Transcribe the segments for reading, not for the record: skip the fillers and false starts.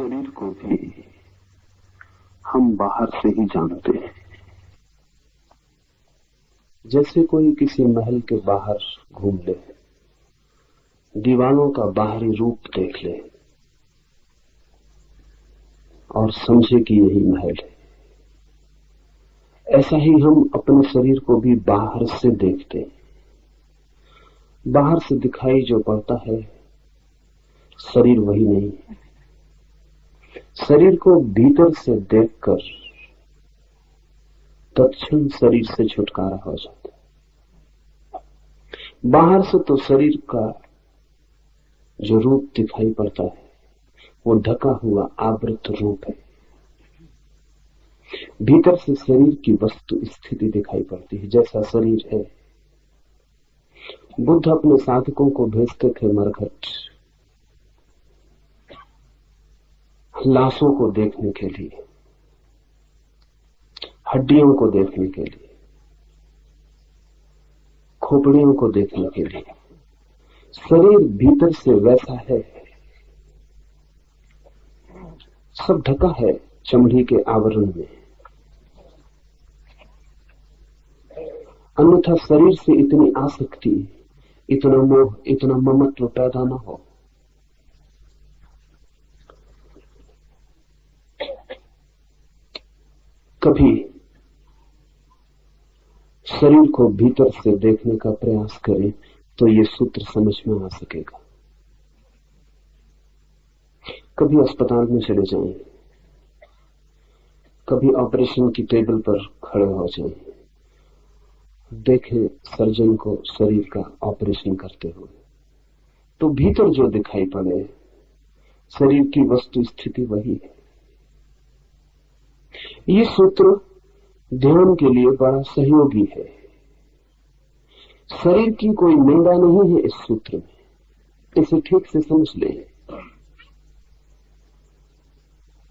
शरीर को भी हम बाहर से ही जानते हैं। जैसे कोई किसी महल के बाहर घूम ले, दीवारों का बाहरी रूप देख ले और समझे कि यही महल है, ऐसा ही हम अपने शरीर को भी बाहर से देखते हैं। बाहर से दिखाई जो पड़ता है शरीर वही नहीं है। शरीर को भीतर से देखकर तत्क्षण शरीर से छुटकारा हो जाता है। बाहर से तो शरीर का जो रूप दिखाई पड़ता है वो ढका हुआ आवृत रूप है। भीतर से शरीर की वस्तु स्थिति दिखाई पड़ती है, जैसा शरीर है। बुद्ध अपने साधकों को भेजते थे मरघट, लाशों को देखने के लिए, हड्डियों को देखने के लिए, खोपड़ियों को देखने के लिए। शरीर भीतर से वैसा है, सब ढका है चमड़ी के आवरण में। अन्यथा शरीर से इतनी आसक्ति, इतना मोह, इतना ममत्व पैदा न हो। कभी शरीर को भीतर से देखने का प्रयास करें तो ये सूत्र समझ में आ सकेगा। कभी अस्पताल में चले जाएं, कभी ऑपरेशन की टेबल पर खड़े हो जाएं, देखें सर्जन को शरीर का ऑपरेशन करते हुए, तो भीतर जो दिखाई पड़े शरीर की वस्तु स्थिति वही है। ये सूत्र ध्यान के लिए बड़ा सहयोगी है। शरीर की कोई निंदा नहीं है इस सूत्र में, इसे ठीक से समझ लें।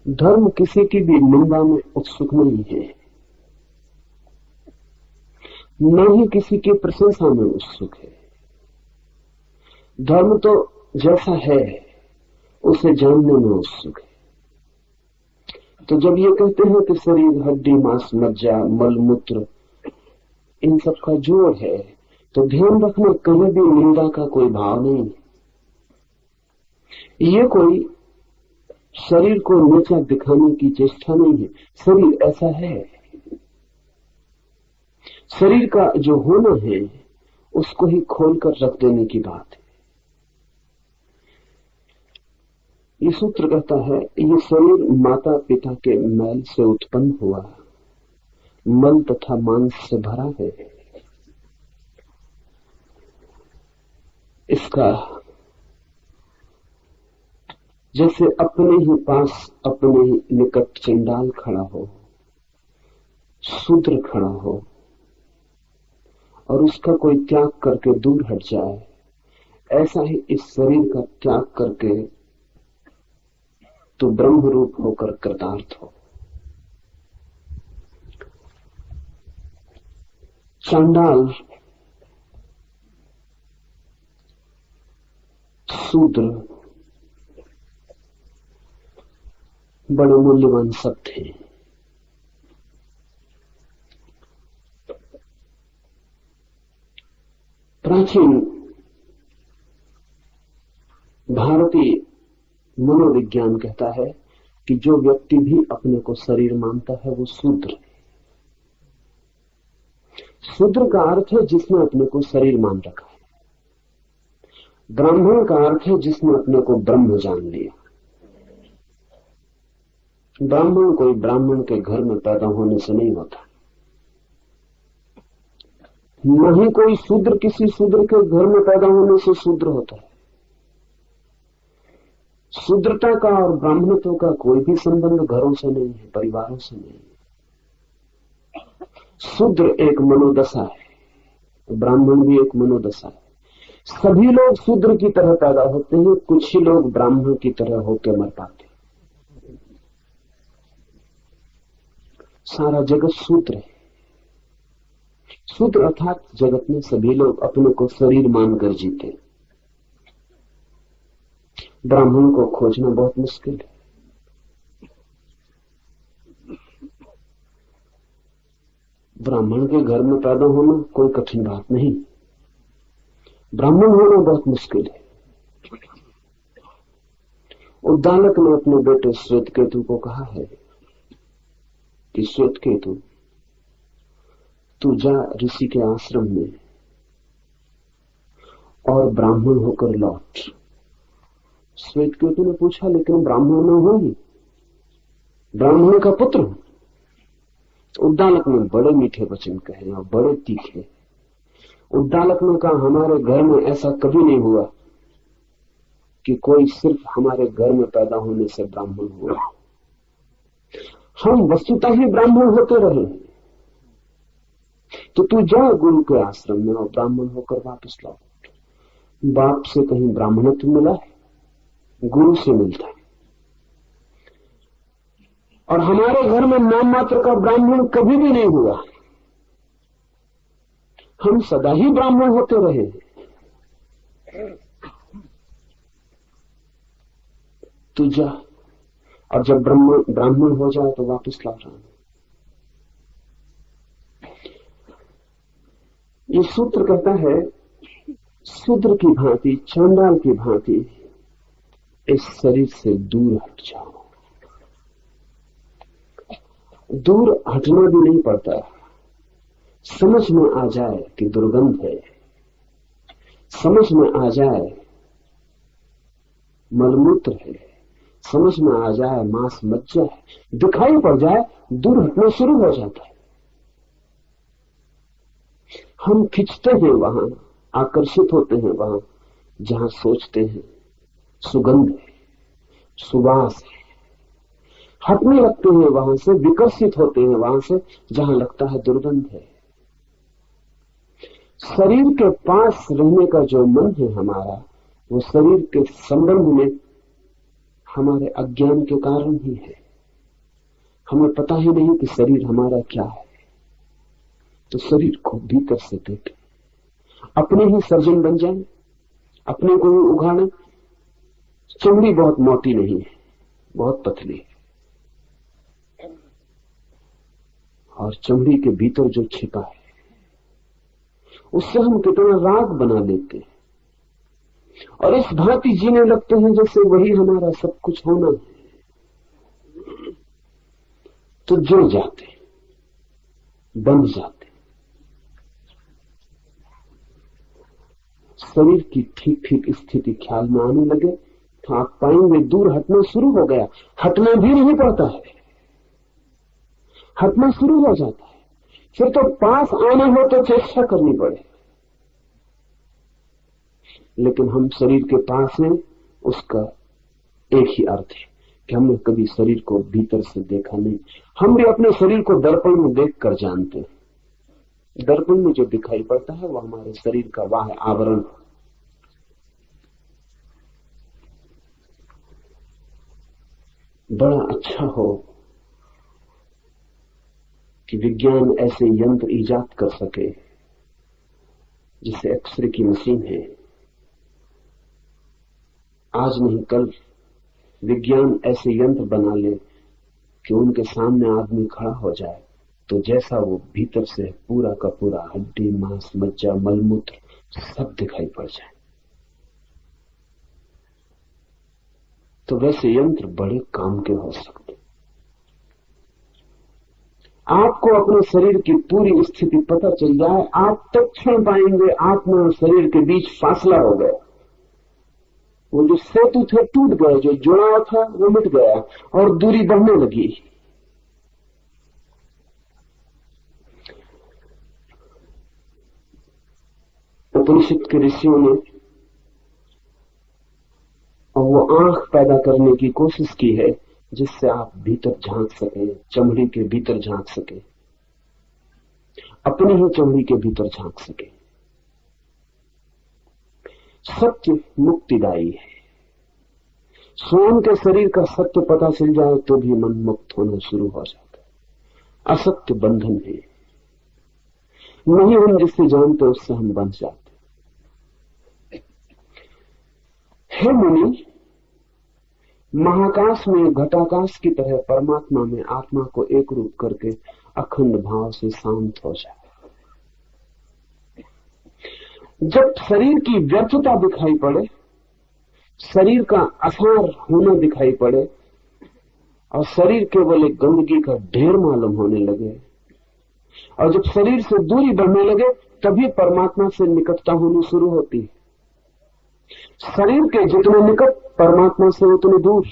धर्म किसी की भी निंदा में उत्सुक नहीं है, न ही किसी की प्रशंसा में उत्सुक है। धर्म तो जैसा है उसे जानने में उत्सुक है। तो जब ये कहते हैं कि शरीर हड्डी, मांस, मज्जा, मल मूत्र इन सब का जोड़ है, तो ध्यान रखना कहीं भी निंदा का कोई भाव नहीं है। ये कोई शरीर को नीचा दिखाने की चेष्टा नहीं है। शरीर ऐसा है, शरीर का जो होना है उसको ही खोलकर रख देने की बात है। ये सूत्र कहता है ये शरीर माता पिता के मैल से उत्पन्न हुआ, मल तथा मांस से भरा है। इसका जैसे अपने ही पास, अपने ही निकट चंडाल खड़ा हो, शूद्र खड़ा हो और उसका कोई त्याग करके दूर हट जाए, ऐसा ही इस शरीर का त्याग करके तो ब्रह्म रूप होकर कृतार्थ हो। चांडाल, शूद्र बड़े मूल्यवान शब्द हैं। प्राचीन भारतीय मनोविज्ञान कहता है कि जो व्यक्ति भी अपने को शरीर मानता है वो शूद्र है। शूद्र का अर्थ है जिसने अपने को शरीर मान रखा है। ब्राह्मण का अर्थ है जिसने अपने को ब्रह्म जान लिया। ब्राह्मण कोई ब्राह्मण के घर में पैदा होने से नहीं होता, न ही कोई शूद्र किसी शूद्र के घर में पैदा होने से शूद्र होता है। शूद्रता का और ब्राह्मणत्व का कोई भी संबंध घरों से नहीं है, परिवारों से नहीं है। शूद्र एक मनोदशा है, ब्राह्मण भी एक मनोदशा है। सभी लोग शूद्र की तरह पैदा होते हैं, कुछ ही लोग ब्राह्मण की तरह होकर मर पाते हैं। सारा जगत शूद्र है। शूद्र अर्थात जगत में सभी लोग अपने को शरीर मानकर जीते हैं। ब्राह्मण को खोजना बहुत मुश्किल है। ब्राह्मण के घर में पैदा होना कोई कठिन बात नहीं, ब्राह्मण होना बहुत मुश्किल है। उद्दालक ने अपने बेटे श्वेतकेतु को कहा है कि श्वेतकेतु, तू जा ऋषि के आश्रम में और ब्राह्मण होकर लौट। श्वेतकेतु ने पूछा, लेकिन ब्राह्मण में होगी, ब्राह्मण का पुत्र। उद्दालक ने बड़े मीठे वचन कहे और बड़े तीखे। उद्दालक ने कहा, हमारे घर में ऐसा कभी नहीं हुआ कि कोई सिर्फ हमारे घर में पैदा होने से ब्राह्मण हुआ। हम वस्तुतः ही ब्राह्मण होते रहे, तो तू जा गुरु के आश्रम में और ब्राह्मण होकर वापस लौट। बाप से कहीं ब्राह्मणत्व मिला है? गुरु से मिलता है। और हमारे घर में नाम मात्र का ब्राह्मण कभी भी नहीं हुआ, हम सदा ही ब्राह्मण होते रहे। तू जा, और जब ब्राह्मण हो जाए तो वापस लौट आना। ये सूत्र कहता है, शूद्र की भांति, चांडाल की भांति इस शरीर से दूर हट जाओ। दूर हटना भी नहीं पड़ता, समझ में आ जाए कि दुर्गंध है, समझ में आ जाए मलमूत्र है, समझ में आ जाए मांस मज्जा है, दिखाई पड़ जाए, दूर हटना शुरू हो जाता है। हम खिंचते हैं वहां, आकर्षित होते हैं वहां जहां सोचते हैं सुगंध है, सुवास है। हटने लगते हैं वहां से, विकर्षित होते हैं वहां से जहां लगता है दुर्गंध है। शरीर के पास रहने का जो मन है हमारा, वो शरीर के संबंध में हमारे अज्ञान के कारण ही है। हमें पता ही नहीं कि शरीर हमारा क्या है। तो शरीर को भीतर से देखें, अपने ही सर्जन बन जाएं, अपने को ही उगाड़ें। चमड़ी बहुत मोटी नहीं है, बहुत पतली है, और चमड़ी के भीतर जो छिपा है उससे हम कितना राग बना लेते हैं, और इस भांति जीने लगते हैं जैसे वही हमारा सब कुछ होना है। तो जुड़ जाते, बन जाते। शरीर की ठीक ठीक स्थिति ख्याल में आने लगे तो आप पाएंगे दूर हटना शुरू हो गया। हटना भी नहीं पड़ता है, हटना शुरू हो जाता है। फिर तो पास आना हो तो चेष्टा करनी पड़े, लेकिन हम शरीर के पास हैं, उसका एक ही अर्थ है कि हमने कभी शरीर को भीतर से देखा नहीं। हम भी अपने शरीर को दर्पण में देखकर जानते हैं। दर्पण में जो दिखाई पड़ता है वो हमारे शरीर का बाह्य आवरण। बड़ा अच्छा हो कि विज्ञान ऐसे यंत्र ईजाद कर सके, जिसे एक्सरे की मशीन है। आज नहीं कल विज्ञान ऐसे यंत्र बना ले कि उनके सामने आदमी खड़ा हो जाए तो जैसा वो भीतर से पूरा का पूरा हड्डी, मांस, मज्जा, मलमूत्र सब दिखाई पड़ जाए। तो वैसे यंत्र बड़े काम के हो सकते। आपको अपने शरीर की पूरी स्थिति पता चल जाए, आप तत्क्षण पाएंगे आत्मा और शरीर के बीच फासला हो गया। वो जो सेतु थे टूट गए, जो जुड़ाव था वो मिट गया और दूरी बढ़ने लगी। उपनिषद के ऋषियों ने वो आंख पैदा करने की कोशिश की है जिससे आप भीतर झांक सके, चमड़ी के भीतर झांक सके, अपनी ही चमड़ी के भीतर झांक सके। सत्य मुक्तिदायी है। स्वयं के शरीर का सत्य पता चल जाए तो भी मन मुक्त होना शुरू हो जाता है। असत्य बंधन है, नहीं हम जिससे जानते उससे हम बंध जाते। हे मुनि, महाकाश में घटाकाश की तरह परमात्मा में आत्मा को एक रूप करके अखंड भाव से शांत हो जाए। जब शरीर की व्यर्थता दिखाई पड़े, शरीर का असार होना दिखाई पड़े और शरीर केवल एक गंदगी का ढेर मालूम होने लगे, और जब शरीर से दूरी बढ़ने लगे, तभी परमात्मा से निकटता होनी शुरू होती है। शरीर के जितने निकट, परमात्मा से उतने दूर।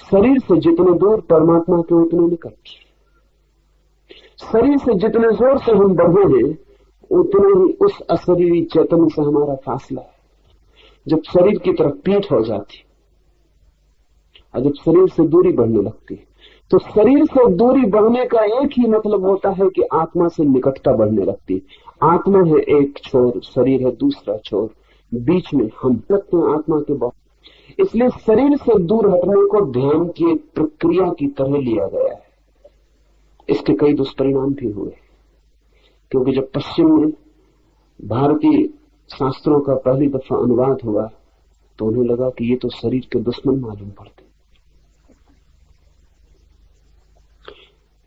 शरीर से जितने दूर, परमात्मा के उतने निकट। शरीर से जितने जोर से हम बढ़े हैं, उतने ही उस अशरीरी चैतन्य से हमारा फासला है। जब शरीर की तरफ पीठ हो जाती और जब शरीर से दूरी बढ़ने लगती, तो शरीर से दूरी बढ़ने का एक ही मतलब होता है कि आत्मा से निकटता बढ़ने लगती। आत्मा है एक छोर, शरीर है दूसरा छोर, बीच में हम लगते हैं आत्मा के बहुत। इसलिए शरीर से दूर हटने को ध्यान की एक प्रक्रिया की तरह लिया गया है। इसके कई दुष्परिणाम भी हुए, क्योंकि जब पश्चिम में भारतीय शास्त्रों का पहली दफा अनुवाद हुआ, तो उन्हें लगा कि ये तो शरीर के दुश्मन मालूम पड़ते।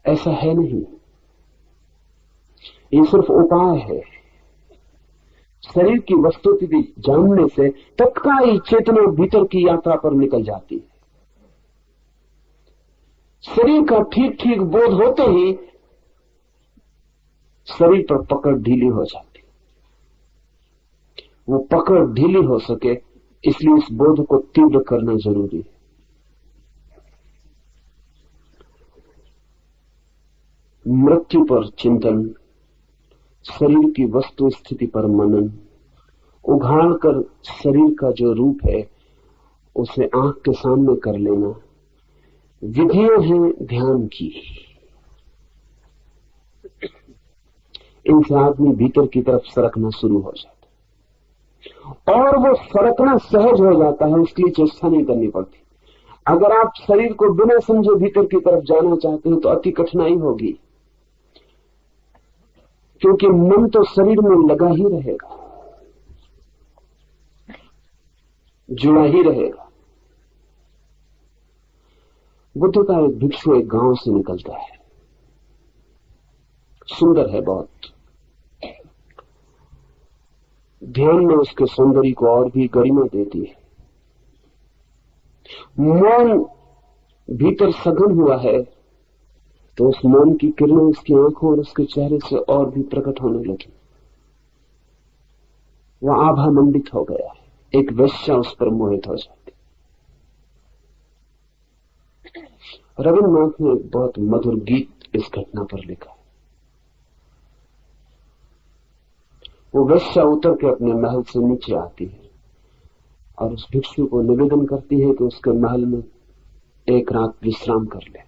ऐसा है नहीं, ये सिर्फ उपाय है। शरीर की वस्तुस्थिति जानने से तत्काल चेतना भीतर की यात्रा पर निकल जाती है। शरीर का ठीक ठीक बोध होते ही शरीर पर पकड़ ढीली हो जाती। वो पकड़ ढीली हो सके, इसलिए इस बोध को तीव्र करना जरूरी है। मृत्यु पर चिंतन, शरीर की वस्तु स्थिति पर मनन, उघाड़ कर शरीर का जो रूप है उसे आंख के सामने कर लेना, विधियां हैं ध्यान की। इनसे आदमी भीतर की तरफ सरकना शुरू हो जाता, और वो सरकना सहज हो जाता है, इसलिए चेष्टा नहीं करनी पड़ती। अगर आप शरीर को बिना समझे भीतर की तरफ जाना चाहते हैं तो अति कठिनाई होगी, क्योंकि मन तो शरीर में लगा ही रहेगा, जुड़ा ही रहेगा। बुद्ध का एक भिक्षु एक गांव से निकलता है, सुंदर है बहुत। ध्यान में उसके सौंदर्य को और भी गरिमा देती है। मौन भीतर सघन हुआ है, तो उस मौन की किरणें उसकी आंखों और उसके चेहरे से और भी प्रकट होने लगी। वह आभा मंडित हो गया है, एक वेश्या उस पर मोहित हो जाती। रविन्द्रनाथ ने एक बहुत मधुर गीत इस घटना पर लिखा। वो वेश्या उतर के अपने महल से नीचे आती है और उस भिक्षु को निवेदन करती है कि उसके महल में एक रात विश्राम कर ले।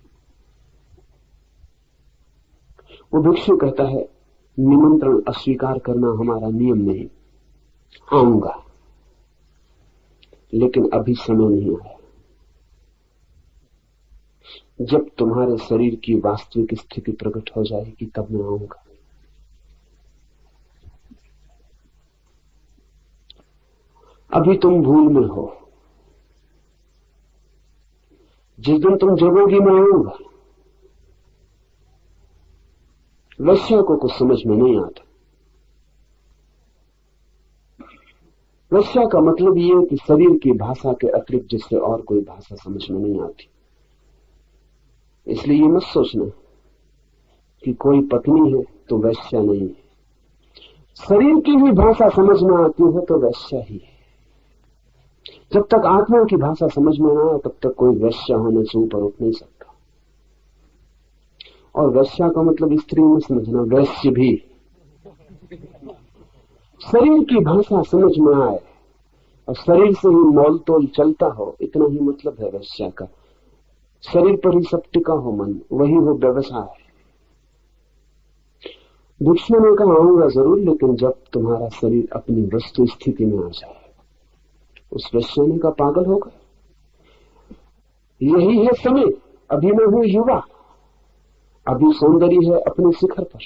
वो भिक्षु कहता है, निमंत्रण अस्वीकार करना हमारा नियम नहीं, आऊंगा, लेकिन अभी समय नहीं आया। जब तुम्हारे शरीर की वास्तविक स्थिति प्रकट हो जाएगी तब मैं आऊंगा। अभी तुम भूल में हो, जिस दिन तुम जगोगी मैं आऊंगा। वेश्या को कुछ समझ में नहीं आता। वेश्या का मतलब यह है कि शरीर की भाषा के अतिरिक्त जिससे और कोई भाषा समझ में नहीं आती। इसलिए ये मत सोचना कि कोई पत्नी है तो वेश्या नहीं है। शरीर की भी भाषा समझ में आती है तो वेश्या ही है। जब तक आत्मा की भाषा समझ में ना आए तब तक कोई वेश्या होने से ऊपर उठ नहीं सकता। और वेश्या का मतलब स्त्री में समझना, वैश्य भी। शरीर की भाषा समझ में आए और शरीर से ही मोल तोल चलता हो, इतना ही मतलब है वेश्या का। शरीर पर ही सब टिका हो मन, वही हो व्यवसाय। भिक्षु ने कहा, आऊंगा जरूर, लेकिन जब तुम्हारा शरीर अपनी वस्तु स्थिति में आ जाए। उस वेश्या ने कहा, पागल हो गए, यही है समय, अभी मैं हूं युवा, अभी सौंदर्य है अपने शिखर पर।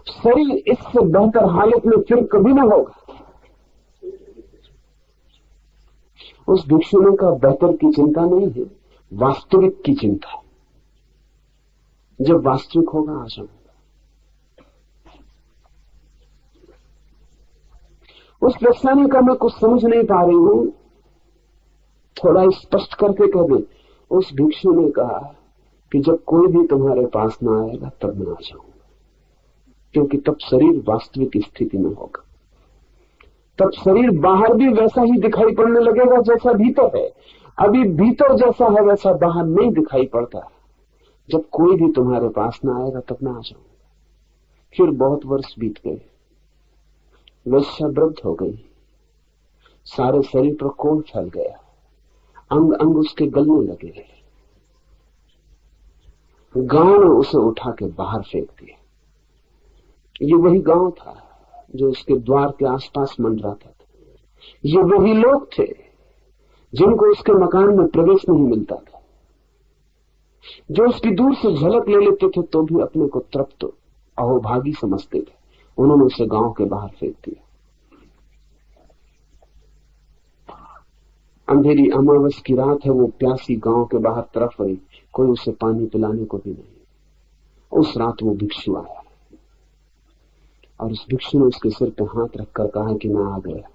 शरीर इससे बेहतर हालत में फिर कभी ना होगा। उस भिक्षु ने कहा, बेहतर की चिंता नहीं है, वास्तविक की चिंता। जब वास्तविक होगा आ जाऊंगा। उस प्रश्न का मैं कुछ समझ नहीं पा रही हूं, थोड़ा स्पष्ट करके कह दे। उस भिक्षु ने कहा कि जब कोई भी तुम्हारे पास ना आएगा तब मैं आ जाऊंगा, क्योंकि तब शरीर वास्तविक स्थिति में होगा। तब शरीर बाहर भी वैसा ही दिखाई पड़ने लगेगा जैसा भीतर है। अभी भीतर जैसा है वैसा बाहर नहीं दिखाई पड़ता। जब कोई भी तुम्हारे पास ना आएगा तब मैं आ जाऊंगा। फिर बहुत वर्ष बीत गए, वेश्यावृत हो गई, सारे शरीर पर कोढ़ फैल गया, अंग अंग उसके गलने लगे। गांव ने उसे उठा के बाहर फेंक दिया। ये वही गांव था जो उसके द्वार के आसपास मंडराता था। ये वही लोग थे जिनको उसके मकान में प्रवेश नहीं मिलता था, जो उसकी दूर से झलक ले लेते थे तो भी अपने को तृप्त अहोभागी समझते थे। उन्होंने उसे गांव के बाहर फेंक दिया। अंधेरी अमावस की रात है, वो प्यासी गांव के बाहर तरफ रही, कोई उसे पानी पिलाने को भी नहीं। उस रात वो भिक्षु आया और उस भिक्षु ने उसके सिर पे हाथ रखकर कहा कि मैं आ गया।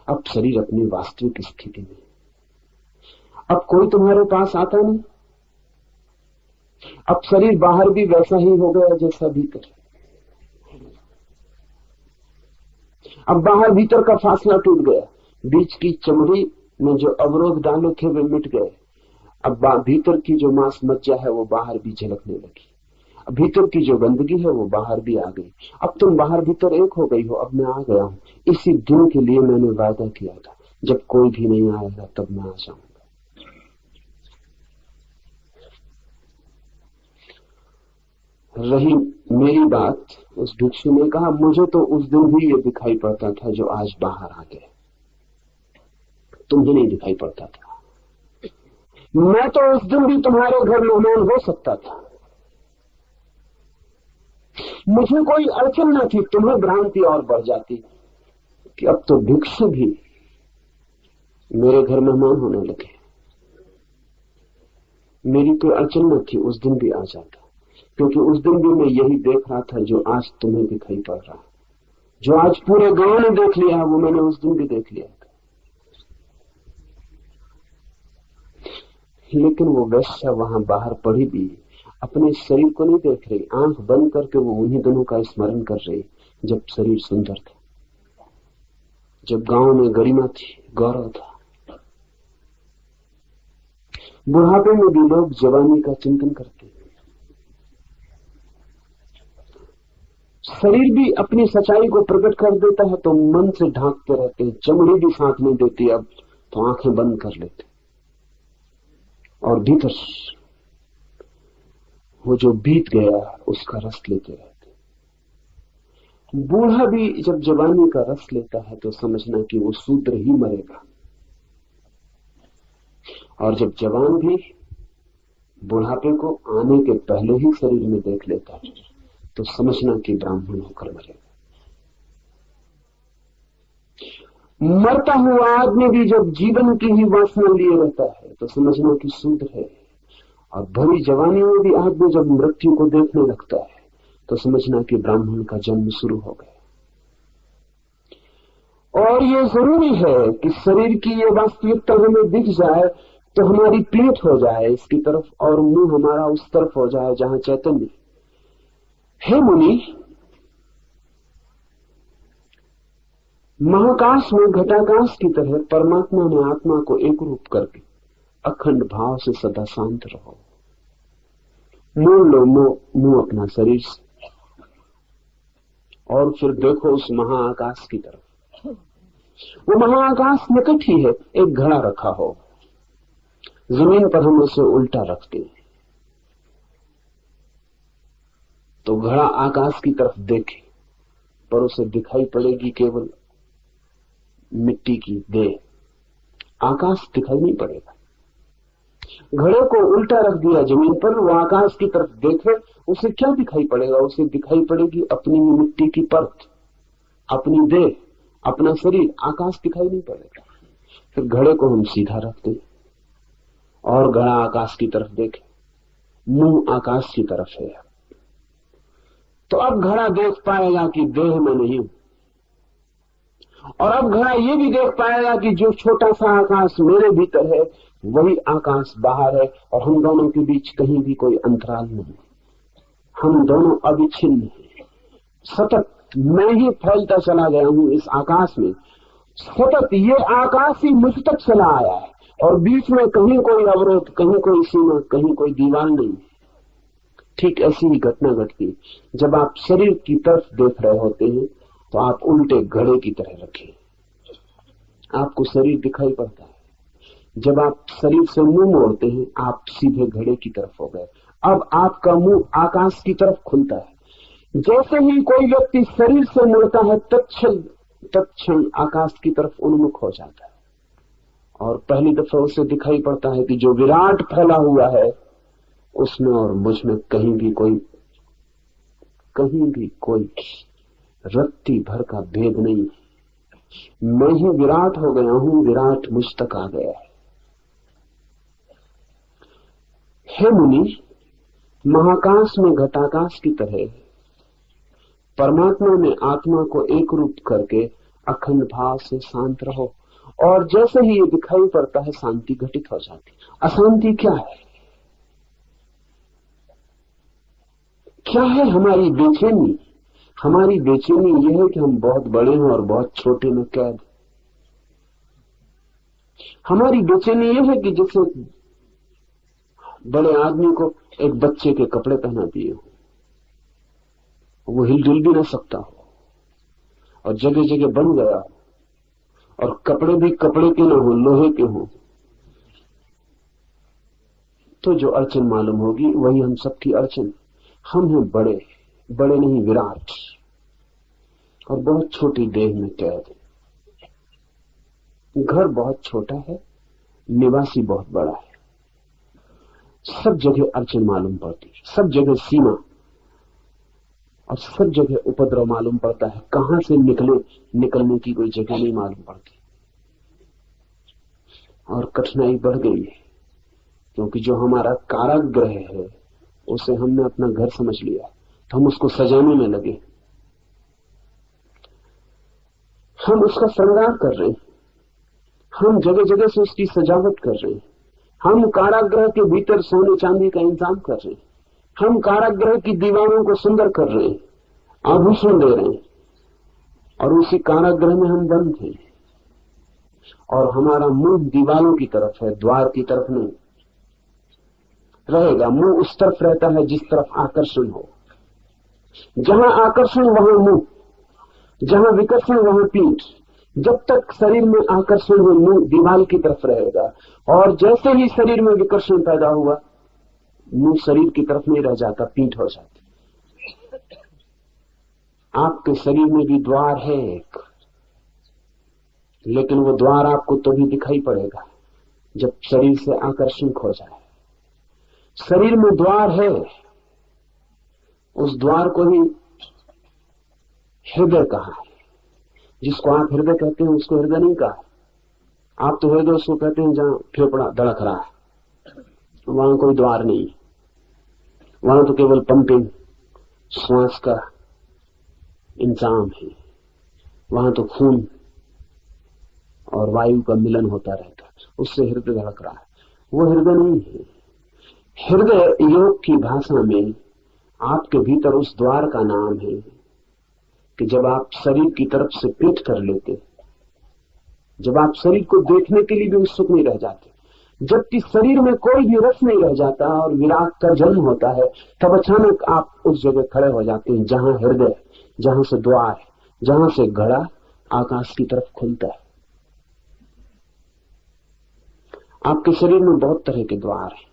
अब शरीर अपनी वास्तविक स्थिति में, अब कोई तुम्हारे पास आता नहीं। अब शरीर बाहर भी वैसा ही हो गया जैसा भीतर। अब बाहर भीतर का फासला टूट गया, बीच की चमड़ी में जो अवरोध डाले थे वे मिट गए। अब भीतर की जो मांस मज्जा है वो बाहर भी झलकने लगी। अब भीतर की जो गंदगी है वो बाहर भी आ गई। अब तुम बाहर भीतर एक हो गई हो। अब मैं आ गया हूं। इसी दिन के लिए मैंने वादा किया था, जब कोई भी नहीं आएगा तब मैं आ जाऊंगा। रही मेरी बात, उस भिक्षु ने कहा, मुझे तो उस दिन भी ये दिखाई पड़ता था जो आज बाहर आ गया, तुम्हें नहीं दिखाई पड़ता था। मैं तो उस दिन भी तुम्हारे घर मेहमान हो सकता था, मुझे कोई अड़चन न थी। तुम्हें भ्रांति और बढ़ जाती कि अब तो भिक्षु भी मेरे घर मेहमान होने लगे। मेरी कोई अड़चन न थी, उस दिन भी आ जाता, क्योंकि उस दिन भी मैं यही देख रहा था जो आज तुम्हें दिखाई पड़ रहा है। जो आज पूरे गांव ने देख लिया है वो मैंने उस दिन भी देख लिया था। लेकिन वो वेश्या वहां बाहर पड़ी भी अपने शरीर को नहीं देख रही, आंख बंद करके वो उन्हीं दिनों का स्मरण कर रही जब शरीर सुंदर था, जब गांव में गरिमा थी, गौरव था। बुढ़ापे में भी लोग जवानी का चिंतन करते हैं। शरीर भी अपनी सच्चाई को प्रकट कर देता है तो मन से ढांकते रहते हैं। चमड़ी भी साथ नहीं देती, अब तो आंखें बंद कर लेते और भीतर वो जो बीत गया उसका रस लेते रहते। बूढ़ा भी जब जवानी का रस लेता है तो समझना कि वो शूद्र ही मरेगा, और जब जवान भी बुढ़ापे को आने के पहले ही शरीर में देख लेता है तो समझना कि ब्राह्मण होकर मरेगा। मरता हुआ आदमी भी जब जीवन की ही वासना लिए रहता है तो समझना कि शूद्र है, और भरी जवानी में भी आदमी जब मृत्यु को देखने लगता है तो समझना कि ब्राह्मण का जन्म शुरू हो गया। और ये जरूरी है कि शरीर की ये वास्तविकता हमें दिख जाए तो हमारी पीठ हो जाए इसकी तरफ और मुंह हमारा उस तरफ हो जाए जहां चैतन्य। हे मुनि, महाकाश में घटाकाश की तरह परमात्मा ने आत्मा को एक रूप करके अखंड भाव से सदा शांत रहो। मोड़ लो मुंह अपना शरीर से और फिर देखो उस महाआकाश की तरफ। वो महाआकाश निकट ही है। एक घड़ा रखा हो, जमीन पर हम उसे उल्टा रखते हैं तो घड़ा आकाश की तरफ देखे पर उसे दिखाई पड़ेगी केवल मिट्टी की देह, आकाश दिखाई नहीं पड़ेगा। घड़े को उल्टा रख दिया जमीन पर, वो आकाश की तरफ देखे, उसे क्या दिखाई पड़ेगा? उसे दिखाई पड़ेगी अपनी मिट्टी की परत, अपनी देह, अपना शरीर। आकाश दिखाई नहीं पड़ेगा। फिर घड़े को हम सीधा रखते और घड़ा आकाश की तरफ देखे मुंह आकाश की तरफ है। तो अब घड़ा देख पाएगा कि देह में नहीं हूं, और अब घड़ा ये भी देख पाएगा कि जो छोटा सा आकाश मेरे भीतर है वही आकाश बाहर है, और हम दोनों के बीच कहीं भी कोई अंतराल नहीं। हम दोनों अविच्छिन्न हैं। सतत मैं ही फैलता चला गया हूं इस आकाश में। सतत ये आकाश ही मुझ तक चला आया है, और बीच में कहीं कोई अवरोध, कहीं कोई सीमा, कहीं कोई दीवार नहीं। ठीक ऐसी ही घटना घटती जब आप शरीर की तरफ देख रहे होते हैं, तो आप उल्टे घड़े की तरह रखें, आपको शरीर दिखाई पड़ता है। जब आप शरीर से मुंह मोड़ते हैं, आप सीधे घड़े की तरफ हो गए। अब आपका मुंह आकाश की तरफ खुलता है। जैसे ही कोई व्यक्ति शरीर से मुड़ता है, तत्क्षण आकाश की तरफ उन्मुख हो जाता है, और पहली दफा उसे दिखाई पड़ता है कि जो विराट फैला हुआ है उसमें और मुझ में कहीं भी कोई रत्ती भर का भेद नहीं है। मैं ही विराट हो गया हूं, विराट मुझ तक आ गया है। हे मुनि, महाकाश में घटाकाश की तरह परमात्मा में आत्मा को एक रूप करके अखंड भाव से शांत रहो, और जैसे ही ये दिखाई पड़ता है शांति घटित हो जाती। अशांति क्या है? क्या है हमारी बेचैनी? हमारी बेचैनी यह है कि हम बहुत बड़े हैं और बहुत छोटे में कैद। हमारी बेचैनी यह है कि जैसे बड़े आदमी को एक बच्चे के कपड़े पहना दिए हो, वो हिलजुल भी ना सकता हो, और जगह जगह बन गया हो, और कपड़े भी कपड़े के ना हो, लोहे के हो, तो जो अड़चन मालूम होगी वही हम सबकी अड़चन। हम हैं बड़े, बड़े नहीं विराट, और बहुत छोटी देह में कैद। घर बहुत छोटा है, निवासी बहुत बड़ा है। सब जगह अड़चन मालूम पड़ती है, सब जगह सीमा, और सब जगह उपद्रव मालूम पड़ता है। कहां से निकलने की कोई जगह नहीं मालूम पड़ती, और कठिनाई बढ़ गई है, क्योंकि जो हमारा कारागृह है उसे हमने अपना घर समझ लिया, तो हम उसको सजाने में लगे, हम उसका श्रृंगार कर रहे हैं, हम जगह जगह से उसकी सजावट कर रहे हैं, हम कारागृह के भीतर सोने चांदी का इंतजाम कर रहे हैं, हम कारागृह की दीवारों को सुंदर कर रहे हैं, आभूषण दे रहे हैं, और उसी कारागृह में हम बंद हैं, और हमारा मुंह दीवारों की तरफ है, द्वार की तरफ नहीं रहेगा। मुंह उस तरफ रहता है जिस तरफ आकर्षण हो। जहां आकर्षण वहां मुंह, जहां विकर्षण वहां पीठ। जब तक शरीर में आकर्षण हो, मुंह दीवार की तरफ रहेगा, और जैसे ही शरीर में विकर्षण पैदा हुआ, मुंह शरीर की तरफ नहीं रह जाता, पीठ हो जाती। आपके शरीर में भी द्वार है एक, लेकिन वो द्वार आपको तो भी दिखाई पड़ेगा जब शरीर से आकर्षण खो जाए। शरीर में द्वार है, उस द्वार को ही हृदय कहा है। जिसको आप हृदय कहते हैं उसको हृदय नहीं कहा। आप तो हृदय उसको कहते हैं जहां फेफड़ा धड़क रहा है, वहां कोई द्वार नहीं, वहां तो केवल पंपिंग, श्वास का इंतजाम है। वहां तो खून और वायु का मिलन होता रहता है, उससे हृदय धड़क रहा है। वो हृदय नहीं है। हृदय योग की भाषा में आपके भीतर उस द्वार का नाम है कि जब आप शरीर की तरफ से पीठ कर लेते, जब आप शरीर को देखने के लिए भी उत्सुक नहीं रह जाते, जबकि शरीर में कोई भी रस नहीं रह जाता और विराट का जन्म होता है, तब अचानक आप उस जगह खड़े हो जाते हैं जहां हृदय, जहां से द्वार, जहां से घड़ा आकाश की तरफ खुलता है। आपके शरीर में बहुत तरह के द्वार हैं,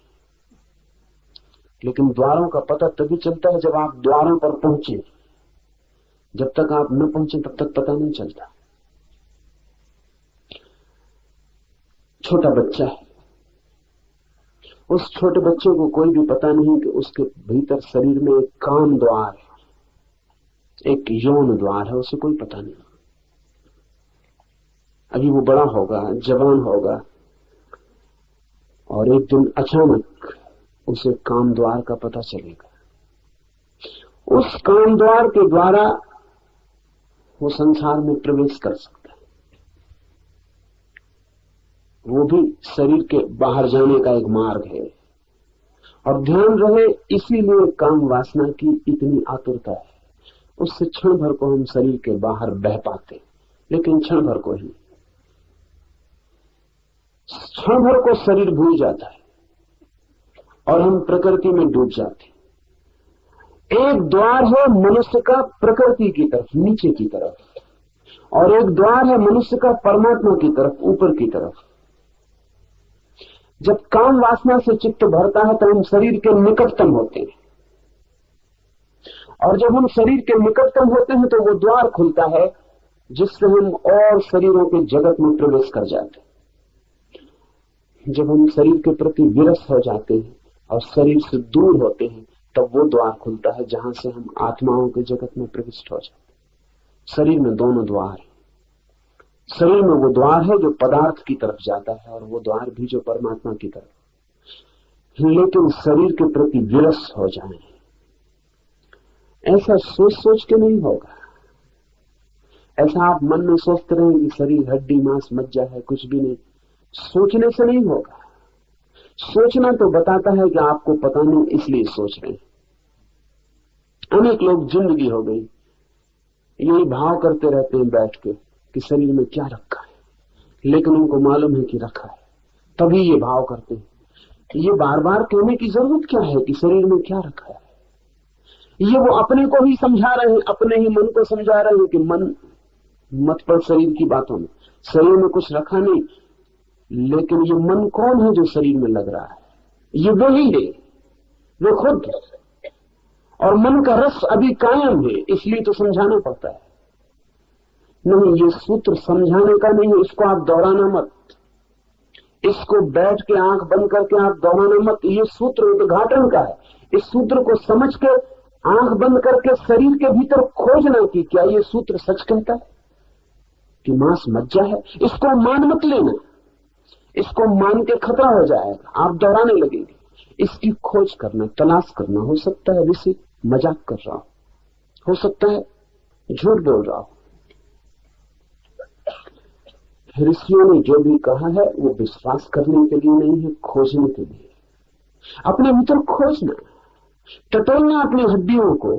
लेकिन द्वारों का पता तभी चलता है जब आप द्वारों पर पहुंचे। जब तक आप न पहुंचे तब तक पता नहीं चलता। छोटा बच्चा है, उस छोटे बच्चे को कोई भी पता नहीं कि उसके भीतर शरीर में एक काम द्वार है, एक यौन द्वार है, उसे कोई पता नहीं। अभी वो बड़ा होगा, जवान होगा, और एक दिन अचानक उसे काम द्वार का पता चलेगा। उस काम द्वार के द्वारा वो संसार में प्रवेश कर सकता है। वो भी शरीर के बाहर जाने का एक मार्ग है। और ध्यान रहे, इसीलिए काम वासना की इतनी आतुरता है। उससे क्षण भर को हम शरीर के बाहर बह पाते, लेकिन क्षण भर को ही, क्षण भर को शरीर भूल जाता है और हम प्रकृति में डूब जाते। एक द्वार है मनुष्य का प्रकृति की तरफ, नीचे की तरफ, और एक द्वार है मनुष्य का परमात्मा की तरफ, ऊपर की तरफ। जब काम वासना से चित्त भरता है तो हम शरीर के निकटतम होते हैं, और जब हम शरीर के निकटतम होते हैं तो वो द्वार खुलता है जिससे हम और शरीरों के जगत में प्रवेश कर जाते हैं। जब हम शरीर के प्रति विरक्त हो जाते हैं और शरीर से दूर होते हैं, तब वो द्वार खुलता है जहां से हम आत्माओं के जगत में प्रविष्ट हो जाते हैं। शरीर में दोनों द्वार है। शरीर में वो द्वार है जो पदार्थ की तरफ जाता है, और वो द्वार भी जो परमात्मा की तरफ। लेकिन शरीर के प्रति विरक्त हो जाए, ऐसा सोच सोच के नहीं होगा। ऐसा आप मन में सोचते रहें कि शरीर हड्डी मांस मज्जा है, कुछ भी नहीं, सोचने से नहीं होगा। सोचना तो बताता है कि आपको पता नहीं, इसलिए सोच रहे हैं। अनेक लोग जिंदगी हो गई यही भाव करते रहते हैं बैठ के कि शरीर में क्या रखा है, लेकिन उनको मालूम है कि रखा है, तभी ये भाव करते हैं। ये बार बार कहने की जरूरत क्या है कि शरीर में क्या रखा है? ये वो अपने को ही समझा रहे हैं, अपने ही मन को समझा रहे हैं कि मन मत पड़ शरीर की बातों में, शरीर में कुछ रखा नहीं। लेकिन ये मन कौन है जो शरीर में लग रहा है? ये वही है, वो खुद। और मन का रस अभी कायम है, इसलिए तो समझाना पड़ता है। नहीं, ये सूत्र समझाने का नहीं है, इसको आप दोहराना मत, इसको बैठ के आंख बंद करके आप दोहराना मत। ये सूत्र उद्घाटन का है। इस सूत्र को समझ के आंख बंद करके शरीर के भीतर खोजना कि क्या ये सूत्र सच कहता है कि मांस मज्जा है। इसको मान मत लेना, इसको मान के खतरा हो जाएगा, आप दोहराने लगेंगे। इसकी खोज करना, तलाश करना। हो सकता है ऋषि मजाक कर रहा हो सकता है झूठ बोल रहा हो। ऋषियों ने जो भी कहा है वो विश्वास करने के लिए नहीं है, खोजने के लिए। अपने भीतर खोजना, टटोलना अपनी हड्डियों को,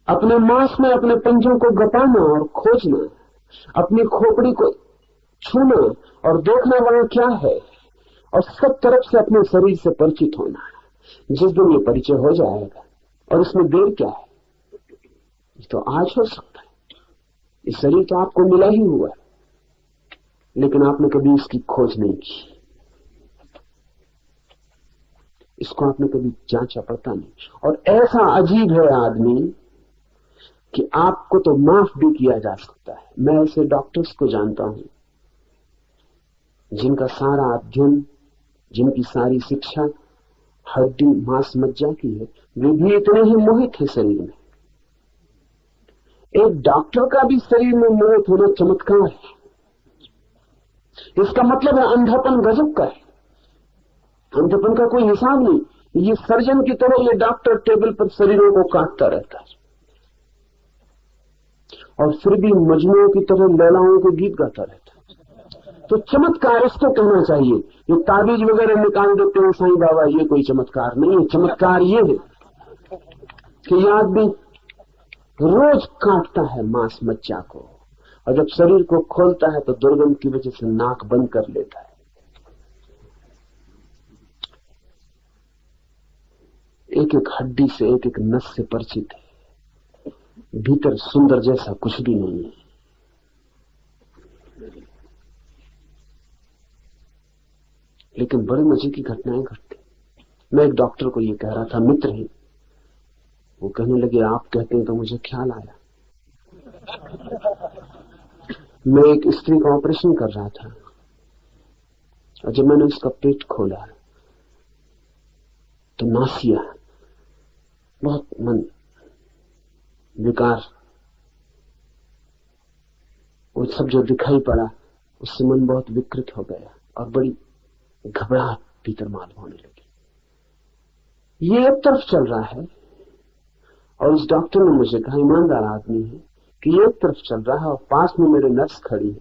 अपने मांस में अपने पंजों को गपाना और खोजना, अपनी खोपड़ी को छूना और देखना वहां क्या है, और सब तरफ से अपने शरीर से परिचित होना। जिस दिन ये परिचय हो जाएगा, और इसमें देर क्या है, ये तो आज हो सकता है। ये शरीर तो आपको मिला ही हुआ है, लेकिन आपने कभी इसकी खोज नहीं की, इसको आपने कभी जांचा पड़ता नहीं। और ऐसा अजीब है आदमी कि आपको तो माफ भी किया जा सकता है। मैं ऐसे डॉक्टर्स को जानता हूं जिनका सारा अध्ययन, जिनकी सारी शिक्षा हड्डी मांस मज्जा की है, वे भी इतने ही मोहित है शरीर में। एक डॉक्टर का भी शरीर में मोहित होना चमत्कार है। इसका मतलब है अंधापन गजब का है। अंधापन का कोई हिसाब नहीं। ये सर्जन की तरह ये डॉक्टर टेबल पर शरीरों को काटता रहता है, और फिर भी मजनुओं की तरह लैलाओं के गीत गाता रहता है। तो चमत्कार इसको कहना चाहिए। ये ताबीज वगैरह निकाल देते हैं साईं बाबा, ये कोई चमत्कार नहीं है। चमत्कार ये है कि ये आदमी रोज काटता है मांस मज्जा को, और जब शरीर को खोलता है तो दुर्गंध की वजह से नाक बंद कर लेता है। एक एक हड्डी से, एक एक नस से परिचित है। भीतर सुंदर जैसा कुछ भी नहीं है। लेकिन बड़े मजे की घटनाएं घटती। मैं एक डॉक्टर को ये कह रहा था, मित्र ही, वो कहने लगे आप कहते हैं तो मुझे ख्याल आया। मैं एक स्त्री का ऑपरेशन कर रहा था, और जब मैंने उसका पेट खोला तो नासिया, बहुत मन विकार, वो सब जो दिखाई पड़ा उससे मन बहुत विकृत हो गया, और बड़ी घबराहट भीतर मालूम होने लगी। ये एक तरफ चल रहा है और उस डॉक्टर ने मुझे कहा, ईमानदार आदमी है, कि ये एक तरफ चल रहा है और पास में मेरे नर्स खड़ी है,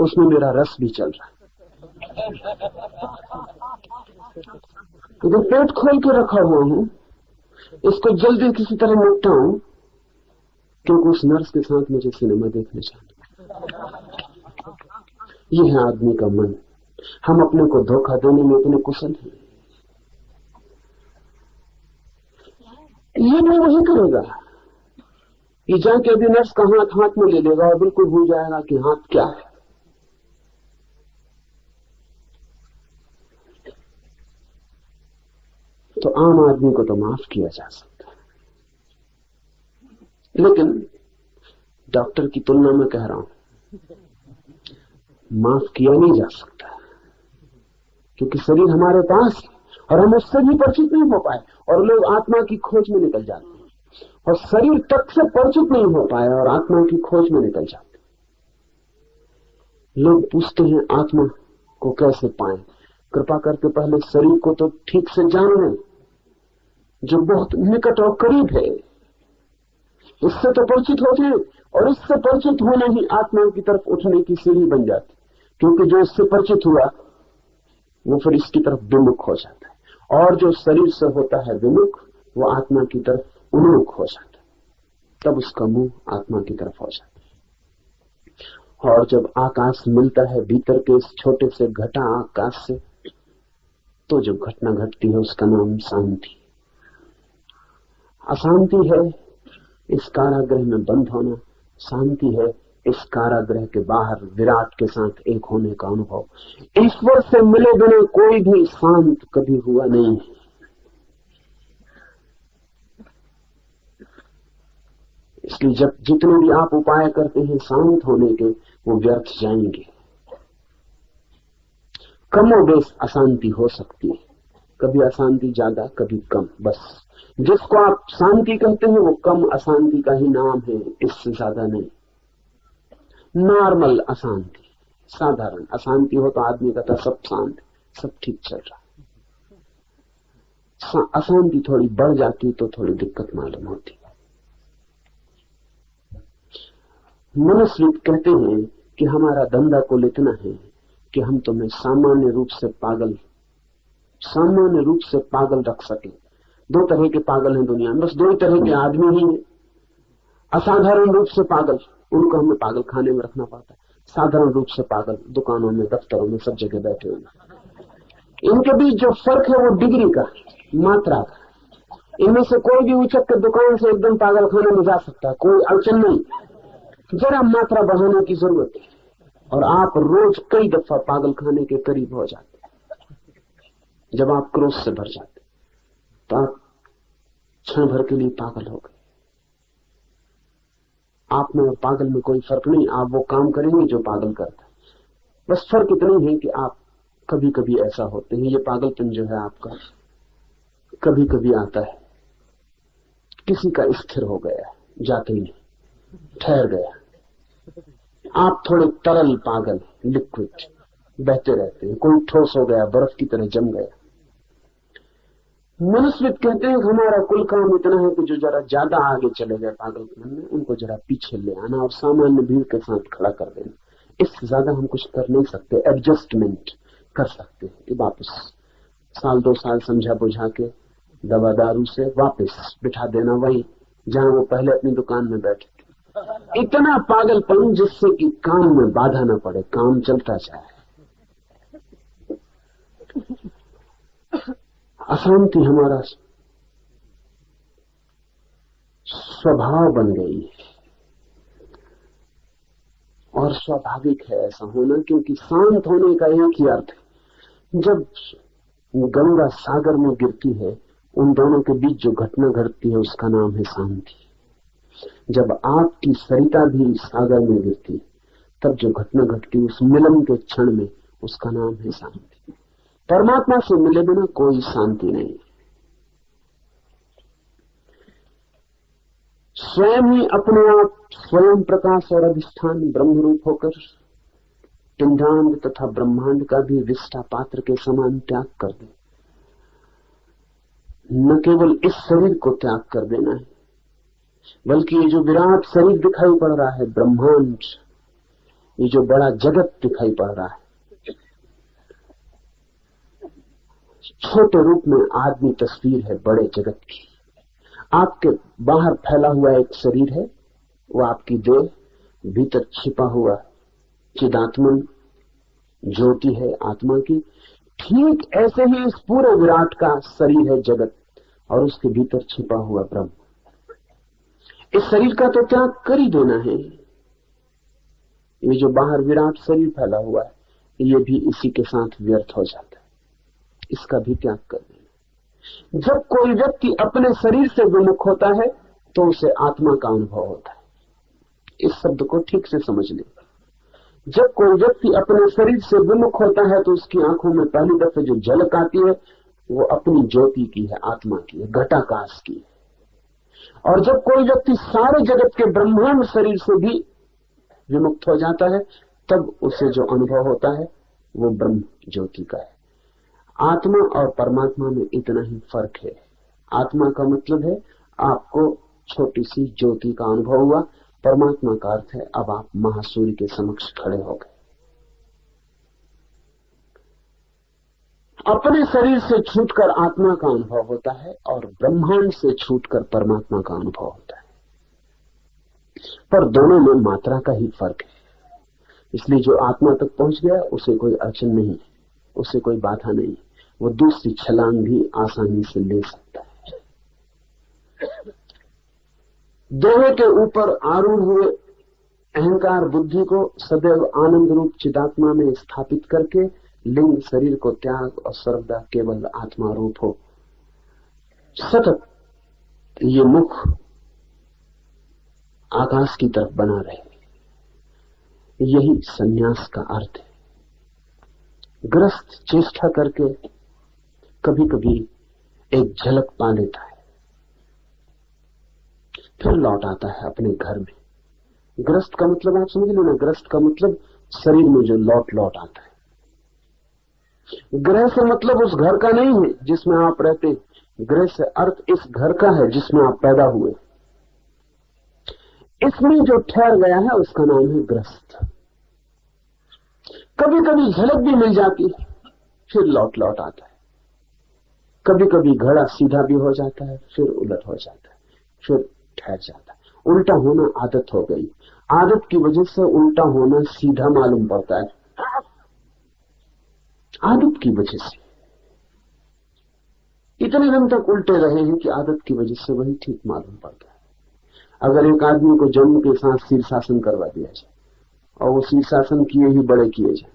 उसमें मेरा रस भी चल रहा है। तो पेट खोल के रखा हुआ हूं, इसको जल्दी किसी तरह निपटाऊं, क्योंकि उस नर्स के साथ मुझे सिनेमा देखने जाना। ये है आदमी का मन। हम अपने को धोखा देने में इतने कुशल हैं। ये नहीं वही करेगा, ये जाके अभी नर्स का हाथ में ले लेगा और बिल्कुल भूल जाएगा कि हाथ क्या है। तो आम आदमी को तो माफ किया जा सकता है, लेकिन डॉक्टर की तुलना में कह रहा हूं, माफ किया नहीं जा सकता, क्योंकि शरीर हमारे पास और हम उससे भी परिचित नहीं हो पाए, और लोग आत्मा की खोज में निकल जाते हैं, और शरीर तक से परिचित नहीं हो पाए और आत्मा की खोज में निकल जाते हैं। लोग पूछते हैं आत्मा को कैसे पाएं? कृपा करके पहले शरीर को तो ठीक से जान लें, जो बहुत निकट और करीब है, इससे तो परिचित होते हैं, और इससे परिचित होना ही आत्मा की तरफ उठने की सीढ़ी बन जाती, क्योंकि जो इससे परिचित हुआ वो फिर इसकी तरफ विमुख हो जाता है, और जो शरीर से होता है विमुख, वो आत्मा की तरफ उन्मुख हो जाता है, तब उसका मुंह आत्मा की तरफ हो जाता है। और जब आकाश मिलता है भीतर के इस छोटे से घटा आकाश से, तो जो घटना घटती है उसका नाम शांति। अशांति है इस कारागृह में बंद होना, शांति है इस कारागृह के बाहर विराट के साथ एक होने का अनुभव। ईश्वर से मिले बिना कोई भी शांत कभी हुआ नहीं। इसलिए जब जितने भी आप उपाय करते हैं शांत होने के, वो व्यर्थ जाएंगे। कमोबेश अशांति हो सकती है, कभी अशांति ज्यादा कभी कम, बस जिसको आप शांति कहते हैं वो कम अशांति का ही नाम है, इससे ज्यादा नहीं। नॉर्मल अशांति, साधारण अशांति हो तो आदमी कहता सब शांत, सब ठीक चल रहा। अशांति थोड़ी बढ़ जाती तो थोड़ी दिक्कत मालूम होती। मनुष्य कहते हैं कि हमारा धंधा कुल इतना है कि हम तुम्हें सामान्य रूप से पागल रख सके। दो तरह के पागल हैं दुनिया में, बस दो ही तरह के आदमी ही हैं। असाधारण रूप से पागल, उनको हमें पागल खाने में रखना पड़ता है। साधारण रूप से पागल दुकानों में, दफ्तरों में, सब जगह बैठे हुए। इनके बीच जो फर्क है वो डिग्री का, मात्रा का। इनमें से कोई भी उचक के दुकान से एकदम पागल खाने में जा सकता है, कोई अड़चन नहीं, जरा मात्रा बढ़ाने की जरूरत है, और आप रोज कई दफा पागल खाने के करीब हो जाते। जब आप क्रोध से भर जाते तो आप क्षण भर के लिए पागल हो गए। आप में और पागल में कोई फर्क नहीं, आप वो काम करेंगे जो पागल करता है। बस फर्क इतना है कि आप कभी कभी ऐसा होते हैं, ये पागलपन जो है आपका कभी कभी आता है, किसी का स्थिर हो गया, जाते ही ठहर गया। आप थोड़े तरल पागल, लिक्विड, बहते रहते हैं। कोई ठोस हो गया, बर्फ की तरह जम गया। मनुष्य कहते हैं हमारा कुल काम इतना है कि जो जरा ज्यादा आगे चले गए पागलपन में, उनको जरा पीछे ले आना और सामान्य भीड़ के साथ खड़ा कर देना। इससे ज्यादा हम कुछ कर नहीं सकते। एडजस्टमेंट कर सकते हैं कि वापस साल 2 साल समझा बुझा के दवा दारू से वापस बिठा देना वही जहां वो पहले अपनी दुकान में बैठे थे। इतना पागलपन जिससे कि काम में बाधा न पड़े, काम चलता जाए। अशांति हमारा स्वभाव बन गई है, और स्वाभाविक है ऐसा होना, क्योंकि शांत होने का एक ही अर्थ है। जब गंगा सागर में गिरती है, उन दोनों के बीच जो घटना घटती है उसका नाम है शांति। जब आपकी सरिता भी सागर में गिरती है, तब जो घटना घटती है उस मिलन के क्षण में, उसका नाम है शांति। परमात्मा से मिले बिना कोई शांति नहीं। स्वयं ही अपने आप स्वयं प्रकाश और अधिष्ठान ब्रह्म रूप होकर पिंडांड तथा ब्रह्मांड का भी विष्टा पात्र के समान त्याग कर दे। न केवल इस शरीर को त्याग कर देना है, बल्कि ये जो विराट शरीर दिखाई पड़ रहा है, ब्रह्मांड, ये जो बड़ा जगत दिखाई पड़ रहा है, छोटे रूप में आदमी तस्वीर है बड़े जगत की। आपके बाहर फैला हुआ एक शरीर है, वो आपकी देह, भीतर छिपा हुआ चिदात्मन ज्योति है आत्मा की। ठीक ऐसे ही इस पूरे विराट का शरीर है जगत, और उसके भीतर छिपा हुआ ब्रह्म। इस शरीर का तो त्याग कर ही देना है। ये जो बाहर विराट शरीर फैला हुआ है, ये भी इसी के साथ व्यर्थ हो जाता है, इसका भी त्याग कर देना। जब कोई व्यक्ति अपने शरीर से विमुख होता है तो उसे आत्मा का अनुभव होता है। इस शब्द को ठीक से समझ लें। जब कोई व्यक्ति अपने शरीर से विमुख होता है तो उसकी आंखों में पहली दफे जो झलक आती है वो अपनी ज्योति की है, आत्मा की है, घटाकाश की है। और जब कोई व्यक्ति सारे जगत के ब्रह्मांड शरीर से भी विमुक्त हो जाता है तब उसे जो अनुभव होता है वो ब्रह्म ज्योति का है। आत्मा और परमात्मा में इतना ही फर्क है। आत्मा का मतलब है आपको छोटी सी ज्योति का अनुभव हुआ, परमात्मा का अर्थ है अब आप महासूर्य के समक्ष खड़े हो गए। अपने शरीर से छूटकर आत्मा का अनुभव होता है और ब्रह्मांड से छूटकर परमात्मा का अनुभव होता है, पर दोनों में मात्रा का ही फर्क है। इसलिए जो आत्मा तक पहुंच गया उसे कोई अड़चन नहीं है, उसे कोई बाधा नहीं, वो दूसरी छलांग भी आसानी से ले सकता है। दोहे के ऊपर आरूढ़ हुए अहंकार बुद्धि को सदैव आनंद रूप चिदात्मा में स्थापित करके लिंग शरीर को त्याग और सर्वदा केवल आत्मा रूप हो, सतत ये मुख आकाश की तरफ बना रहे, यही सन्यास का अर्थ है। ग्रस्त चेष्टा करके कभी कभी एक झलक पा लेता है, फिर लौट आता है अपने घर में। ग्रस्त का मतलब आप समझ लो ना, ग्रस्त का मतलब शरीर में जो लौट लौट आता है। ग्रह से मतलब उस घर का नहीं है जिसमें आप रहते, ग्रह से अर्थ इस घर का है जिसमें आप पैदा हुए। इसमें जो ठहर गया है उसका नाम है ग्रस्त। कभी कभी झलक भी मिल जाती है, फिर लौट लौट आता है। कभी कभी घड़ा सीधा भी हो जाता है, फिर उलट हो जाता है, फिर ठहर जाता है। उल्टा होना आदत हो गई, आदत की वजह से उल्टा होना सीधा मालूम पड़ता है, आदत की वजह से। इतने दिन तक उल्टे रहे हैं कि आदत की वजह से वही ठीक मालूम पड़ता है। अगर एक आदमी को जन्म के साथ शीर्षासन करवा दिया जाए और वो शीर्षासन किए ही बड़े किए जाए,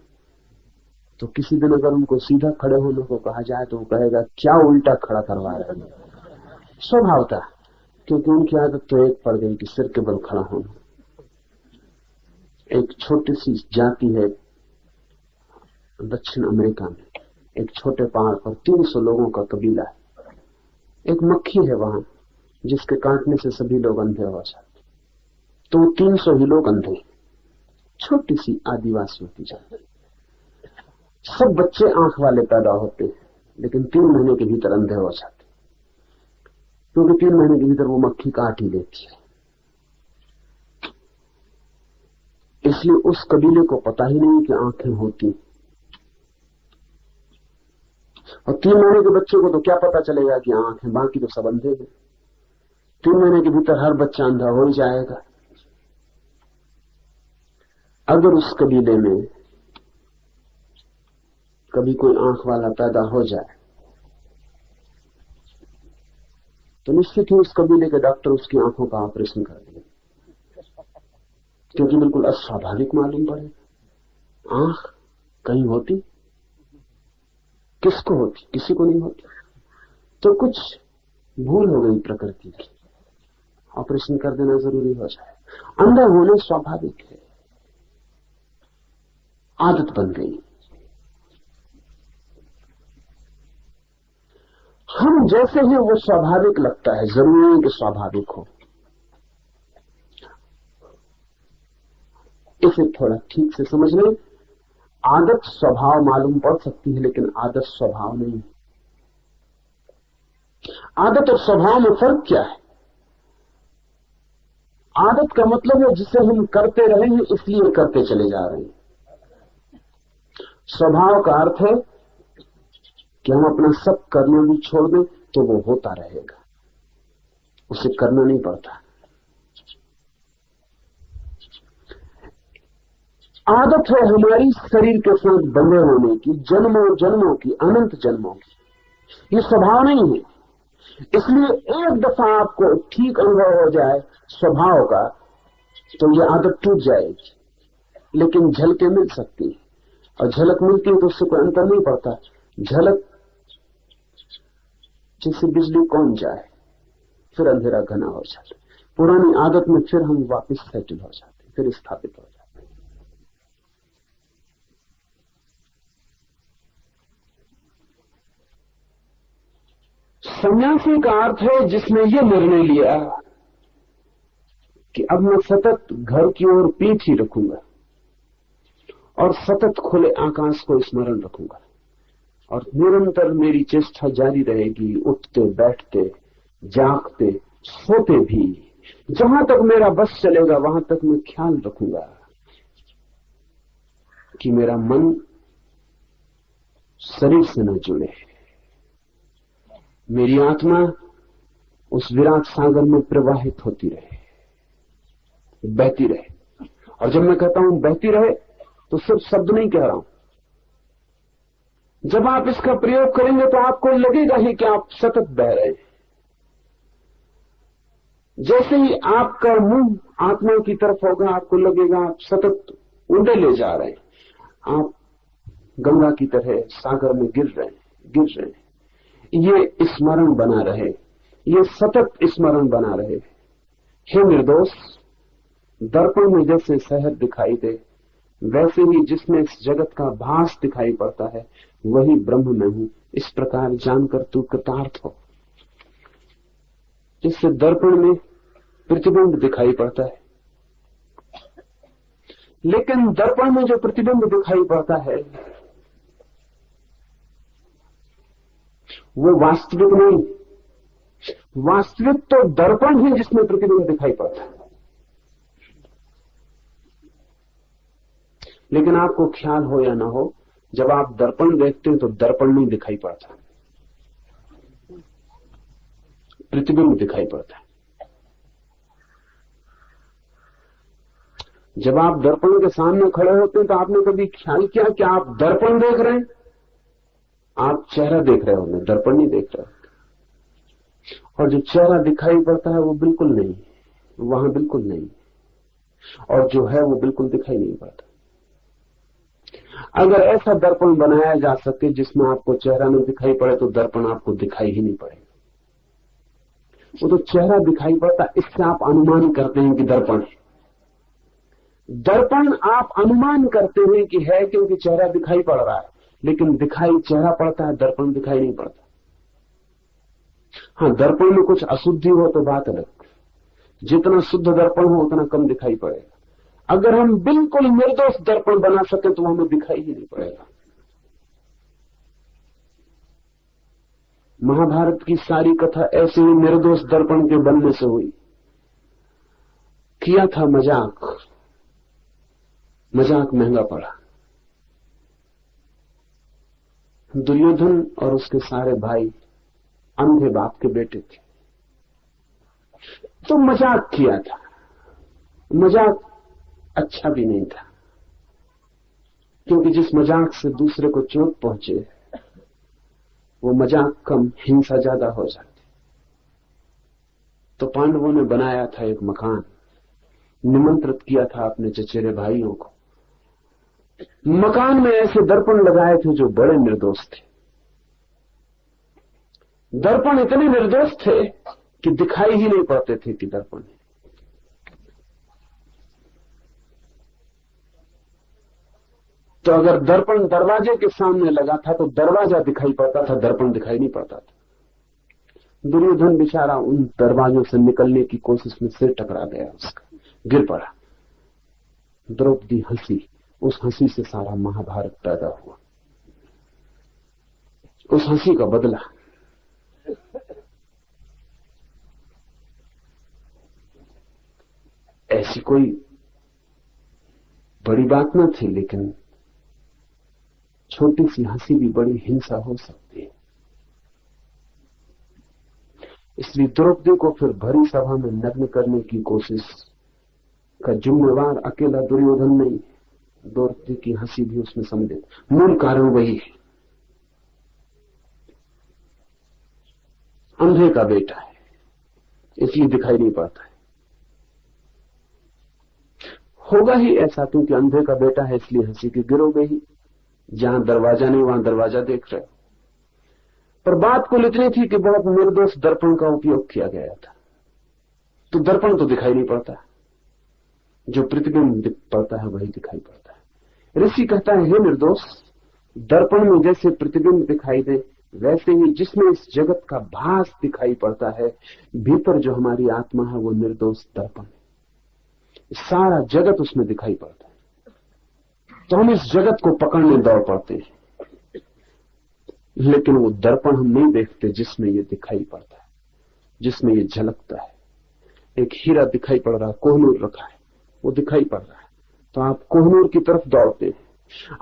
तो किसी दिन अगर उनको सीधा खड़े होने को कहा जाए तो वो कहेगा क्या उल्टा खड़ा करवा रहे हैं, स्वभावता, क्योंकि उनकी आदत तो एक पड़ गई कि सिर के बल खड़ा होना। एक छोटी सी जाति है दक्षिण अमेरिका में, एक छोटे पहाड़ पर 300 लोगों का कबीला है। एक मक्खी है वहां जिसके काटने से सभी लोग अंधे हो जाते, तो 300 ही लोग अंधे। छोटी सी आदिवासियों की जाति, सब बच्चे आंख वाले पैदा होते हैं लेकिन 3 महीने के भीतर अंधे हो जाते, क्योंकि 3 महीने के भीतर वो मक्खी काट ही लेती है। इसलिए उस कबीले को पता ही नहीं कि आंखें होती, और 3 महीने के बच्चे को तो क्या पता चलेगा कि आंखें, बाकी तो सब अंधे हैं। 3 महीने के भीतर हर बच्चा अंधा हो ही जाएगा। अगर उस कबीले में कभी कोई आंख वाला पैदा हो जाए तो निश्चित ही उस कबीले के डॉक्टर उसकी आंखों का ऑपरेशन कर देंगे, क्योंकि बिल्कुल अस्वाभाविक मालूम पड़े। आंख कहीं होती, किसको होती? किसी को नहीं होती। तो कुछ भूल हो गई प्रकृति की, ऑपरेशन कर देना जरूरी हो जाए। अंधा होना स्वाभाविक है, आदत बन गई। हम जैसे हैं वो स्वाभाविक लगता है, जरूरी नहीं कि स्वाभाविक हो। इसे थोड़ा ठीक से समझ लें। आदत स्वभाव मालूम पड़ सकती है लेकिन आदत स्वभाव नहीं। आदत और स्वभाव में फर्क क्या है? आदत का मतलब है जिसे हम करते रहे हैं इसलिए करते चले जा रहे हैं। स्वभाव का अर्थ है कि हम अपना सब करना भी छोड़ दें तो वो होता रहेगा, उसे करना नहीं पड़ता। आदत है हमारी शरीर के साथ बंधे होने की, जन्मों जन्मों की, अनंत जन्मों की। ये स्वभाव नहीं है। इसलिए एक दफा आपको ठीक अनुभव हो जाए स्वभाव का तो ये आदत टूट जाएगी, लेकिन झलकें मिल सकती है, और झलक मिलती है तो उससे कोई अंतर नहीं पड़ता। झलक जैसे बिजली कौन जाए, फिर अंधेरा घना हो जाता है। पुरानी आदत में फिर हम वापस सेटल हो जाते, फिर स्थापित हो जाते। सन्यासी का अर्थ है जिसने ये निर्णय लिया कि अब मैं सतत घर की ओर पीठ ही रखूंगा और सतत खुले आकाश को स्मरण रखूंगा, और निरंतर मेरी चेष्टा जारी रहेगी, उठते बैठते जागते सोते भी। जहां तक मेरा बस चलेगा वहां तक मैं ख्याल रखूंगा कि मेरा मन शरीर से न जुड़े, मेरी आत्मा उस विराट सागर में प्रवाहित होती रहे, बहती रहे। और जब मैं कहता हूं बहती रहे तो सिर्फ शब्द नहीं कह रहा हूं। जब आप इसका प्रयोग करेंगे तो आपको लगेगा ही कि आप सतत बह रहे हैं। जैसे ही आपका मुंह आत्मा की तरफ होगा आपको लगेगा आप सतत उंडे ले जा रहे हैं, आप गंगा की तरह सागर में गिर रहे हैं। ये स्मरण बना रहे, ये सतत स्मरण बना रहे। हे निर्दोष, दर्पण में जैसे शहर दिखाई दे वैसे ही जिसमें इस जगत का भास दिखाई पड़ता है वही ब्रह्म में हूं, इस प्रकार जानकर तू कृतार्थ हो। जिससे दर्पण में प्रतिबिंब दिखाई पड़ता है, लेकिन दर्पण में जो प्रतिबिंब दिखाई पड़ता है वो वास्तविक नहीं। वास्तविक तो दर्पण ही जिसमें प्रतिबिंब दिखाई पड़ता है। लेकिन आपको ख्याल हो या ना हो, जब आप दर्पण देखते हैं तो दर्पण नहीं दिखाई पड़ता, प्रतिबिंब दिखाई पड़ता है। जब आप दर्पण के सामने खड़े होते हैं तो आपने कभी ख्याल किया कि आप दर्पण देख रहे हैं? आप चेहरा देख रहे होंगे, दर्पण नहीं देख रहे होंगे। और जो चेहरा दिखाई पड़ता है वो बिल्कुल नहीं, वहां बिल्कुल नहीं, और जो है वो बिल्कुल दिखाई नहीं पड़ता। अगर ऐसा दर्पण बनाया जा सके जिसमें आपको चेहरा न दिखाई पड़े तो दर्पण आपको दिखाई ही नहीं पड़ेगा। वो तो चेहरा दिखाई पड़ता, इससे आप अनुमान करते हैं कि दर्पण है। दर्पण आप अनुमान करते हैं कि है क्योंकि चेहरा दिखाई पड़ रहा है, लेकिन दिखाई चेहरा पड़ता है, दर्पण दिखाई नहीं पड़ता। हाँ, दर्पण में कुछ अशुद्धि हो तो बात अलग, जितना शुद्ध दर्पण हो उतना कम दिखाई पड़ेगा। अगर हम बिल्कुल निर्दोष दर्पण बना सके तो हमें दिखाई ही नहीं पड़ेगा। महाभारत की सारी कथा ऐसे ही निर्दोष दर्पण के बनने से हुई। किया था मजाक, मजाक महंगा पड़ा। दुर्योधन और उसके सारे भाई अंधे बाप के बेटे थे, तो मजाक किया था। मजाक अच्छा भी नहीं था, क्योंकि जिस मजाक से दूसरे को चोट पहुंचे वो मजाक कम, हिंसा ज्यादा हो जाती। तो पांडवों ने बनाया था एक मकान, निमंत्रित किया था अपने चचेरे भाइयों को। मकान में ऐसे दर्पण लगाए थे जो बड़े निर्दोष थे। दर्पण इतने निर्दोष थे कि दिखाई ही नहीं पड़ते थे कि दर्पण है। तो अगर दर्पण दरवाजे के सामने लगा था तो दरवाजा दिखाई पड़ता था, दर्पण दिखाई नहीं पड़ता था। दुर्योधन बेचारा उन दरवाजों से निकलने की कोशिश में सिर टकरा गया, उसका गिर पड़ा। द्रौपदी हंसी, उस हंसी से सारा महाभारत पैदा हुआ। उस हंसी का बदला ऐसी कोई बड़ी बात न थी, लेकिन छोटी सी हंसी भी बड़ी हिंसा हो सकती है। इसलिए द्रौपदी को फिर भरी सभा में नग्न करने की कोशिश का जिम्मेवार अकेला दुर्योधन नहीं, द्रौपदी की हंसी भी उसमें सम्मिलित। मूल कारण वही है, अंधे का बेटा है इसलिए दिखाई नहीं पड़ता है। होगा ही ऐसा, क्योंकि अंधे का बेटा है इसलिए हंसी की गिरोगे ही। जहां दरवाजा नहीं वहां दरवाजा देख रहे हो। पर बात कुल इतनी थी कि बहुत निर्दोष दर्पण का उपयोग किया गया था, तो दर्पण तो दिखाई नहीं पड़ता, जो प्रतिबिंब पड़ता है वही दिखाई पड़ता है। ऋषि कहता है, हे निर्दोष, दर्पण में जैसे प्रतिबिंब दिखाई दे, वैसे ही जिसमें इस जगत का भास दिखाई पड़ता है, भीतर जो हमारी आत्मा है वो निर्दोष दर्पण है। सारा जगत उसमें दिखाई पड़ता है। तो हम इस जगत को पकड़ने दौड़ पड़ते हैं, लेकिन वो दर्पण हम नहीं देखते जिसमें ये दिखाई पड़ता है, जिसमें ये झलकता है। एक हीरा दिखाई पड़ रहा है, कोहनूर रखा है, वो दिखाई पड़ रहा है, तो आप कोहनूर की तरफ दौड़ते हैं।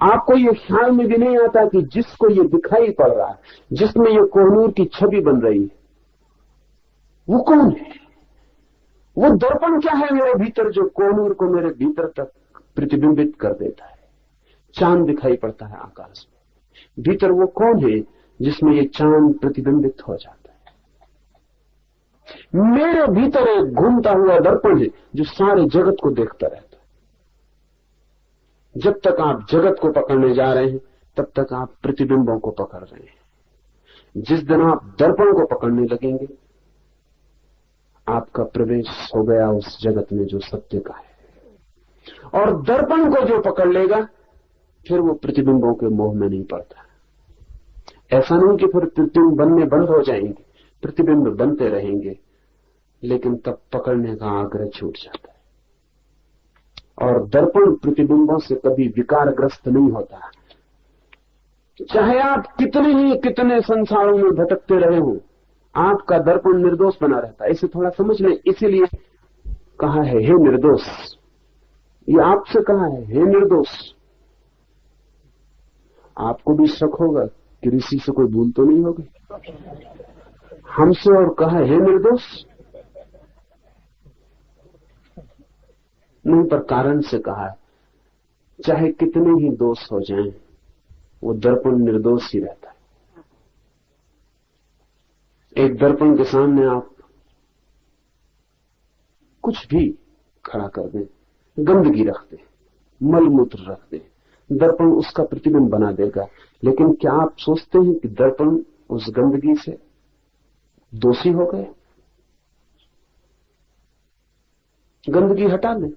आपको ये ख्याल में भी नहीं आता कि जिसको ये दिखाई पड़ रहा है, जिसमें ये कोहनूर की छवि बन रही है, वो कौन है? वो दर्पण क्या है मेरे भीतर, जो कोहनूर को मेरे भीतर तक प्रतिबिंबित कर देता है। चांद दिखाई पड़ता है आकाश में, भीतर वो कौन है जिसमें ये चांद प्रतिबिंबित हो जाता है? मेरे भीतर एक घूमता हुआ दर्पण है जो सारे जगत को देखता रहता है। जब तक आप जगत को पकड़ने जा रहे हैं तब तक आप प्रतिबिंबों को पकड़ रहे हैं। जिस दिन आप दर्पण को पकड़ने लगेंगे, आपका प्रवेश हो गया उस जगत में जो सत्य का है। और दर्पण को जो पकड़ लेगा, फिर वो प्रतिबिंबों के मोह में नहीं पड़ता। ऐसा नहीं कि फिर प्रतिबिंब बनने बंद हो जाएंगे, प्रतिबिंब बनते रहेंगे, लेकिन तब पकड़ने का आग्रह छूट जाता है। और दर्पण प्रतिबिंबों से कभी विकारग्रस्त नहीं होता। चाहे आप कितने संसारों में भटकते रहे हो, आपका दर्पण निर्दोष बना रहता है। इसे थोड़ा समझ लें। इसीलिए कहा है, हे निर्दोष। ये आपसे कहा है, हे निर्दोष। आपको भी शक होगा कि ऋषि से कोई भूल तो नहीं होगी। हमसे और कहा है, हे निर्दोष। नहीं, पर कारण से कहा है। चाहे कितने ही दोष हो जाएं, वो दर्पण निर्दोष ही रहता है। एक दर्पण के सामने आप कुछ भी खड़ा कर दें, गंदगी रख दें, मलमूत्र रख दें, दर्पण उसका प्रतिबिंब बना देगा। लेकिन क्या आप सोचते हैं कि दर्पण उस गंदगी से दोषी हो गए? गंदगी हटा लें,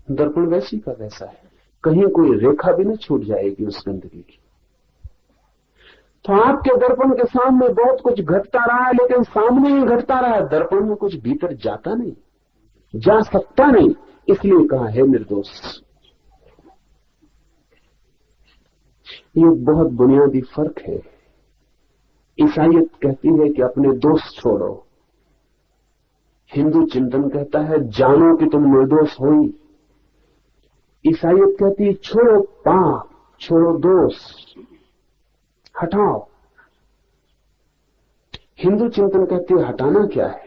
दर्पण वैसी का वैसा है। कहीं कोई रेखा भी न छूट जाएगी उस गंदगी की। तो आपके दर्पण के सामने बहुत कुछ घटता रहा है, लेकिन सामने ही घटता रहा है, दर्पण में कुछ भीतर जाता नहीं, जा सकता नहीं। इसलिए कहा है निर्दोष। ये बहुत बुनियादी फर्क है। ईसाईयत कहती है कि अपने दोष छोड़ो, हिंदू चिंतन कहता है जानो कि तुम निर्दोष हो ही। ईसाईयत कहती है छोड़ो पाप, छोड़ो दोष, हटाओ। हिंदू चिंतन कहती है हटाना क्या है,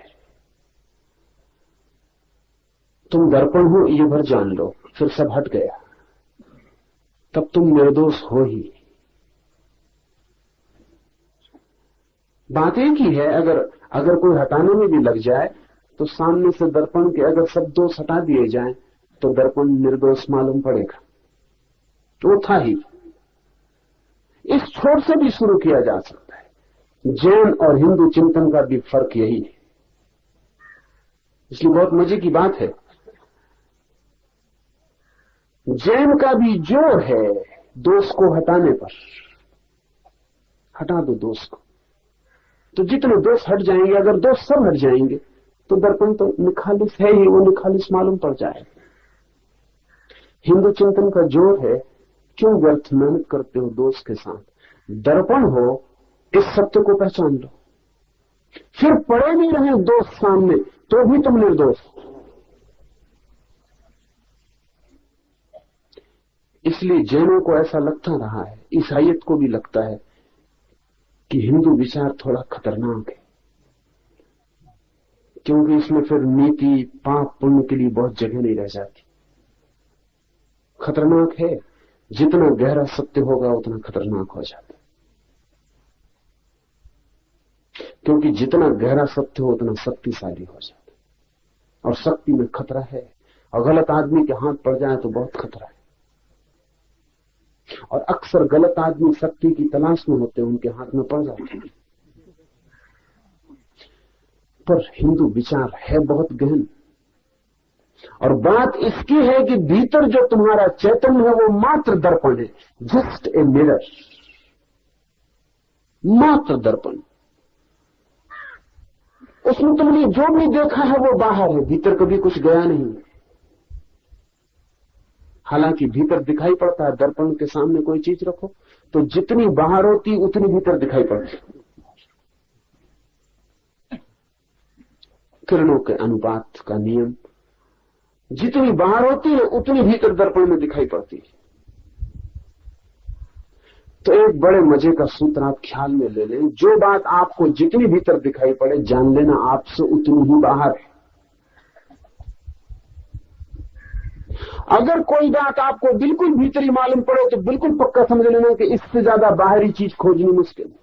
तुम दर्पण हो ये भर जान लो, फिर सब हट गया, तब तुम निर्दोष हो ही। बात एक ही है। अगर कोई हटाने में भी लग जाए तो सामने से दर्पण के अगर सब दोष हटा दिए जाएं तो दर्पण निर्दोष मालूम पड़ेगा। तो था ही। इस छोर से भी शुरू किया जा सकता है। जैन और हिंदू चिंतन का भी फर्क यही है। इसलिए बहुत मजे की बात है, जैन का भी जोर है दोष को हटाने पर। हटा दो दोष को, तो जितने दोष हट जाएंगे, अगर दोष सब हट जाएंगे तो दर्पण तो निखालिस है ही, वो निखालिस मालूम पड़ जाएगा। हिंदू चिंतन का जोर है, क्यों व्यर्थ मेहनत करते हो दोष के साथ? दर्पण हो, इस सत्य को पहचान लो, फिर पड़े नहीं रहे दोष सामने तो भी तुम निर्दोष। इसलिए जैनों को ऐसा लगता रहा है, ईसाइयत को भी लगता है कि हिंदू विचार थोड़ा खतरनाक है, क्योंकि इसमें फिर नीति पाप पुण्य के लिए बहुत जगह नहीं रह जाती। खतरनाक है, जितना गहरा सत्य होगा उतना खतरनाक हो जाता है, क्योंकि जितना गहरा सत्य हो उतना शक्तिशाली हो जाता है, और शक्ति में खतरा है, और गलत आदमी के हाथ पड़ जाए तो बहुत खतरा है। और अक्सर गलत आदमी शक्ति की तलाश में होते हैं, उनके हाथ में पड़ जाते हैं। पर हिंदू विचार है बहुत गहन, और बात इसकी है कि भीतर जो तुम्हारा चैतन्य है वो मात्र दर्पण है, जस्ट ए मिरर, मात्र दर्पण। उसमें तुमने जो भी देखा है वो बाहर है, भीतर कभी कुछ गया नहीं। हालांकि भीतर दिखाई पड़ता है, दर्पण के सामने कोई चीज रखो तो जितनी बाहर होती उतनी भीतर दिखाई पड़ती। किरणों के अनुपात का नियम, जितनी बाहर होती है उतनी भीतर दर्पण में दिखाई पड़ती है। तो एक बड़े मजे का सूत्र आप ख्याल में ले लें, जो बात आपको जितनी भीतर दिखाई पड़े जान लेना आपसे उतनी ही बाहर है। अगर कोई बात आपको बिल्कुल भीतरी मालूम पड़े तो बिल्कुल पक्का समझ लेना कि इससे ज्यादा बाहरी चीज खोजनी मुश्किल है।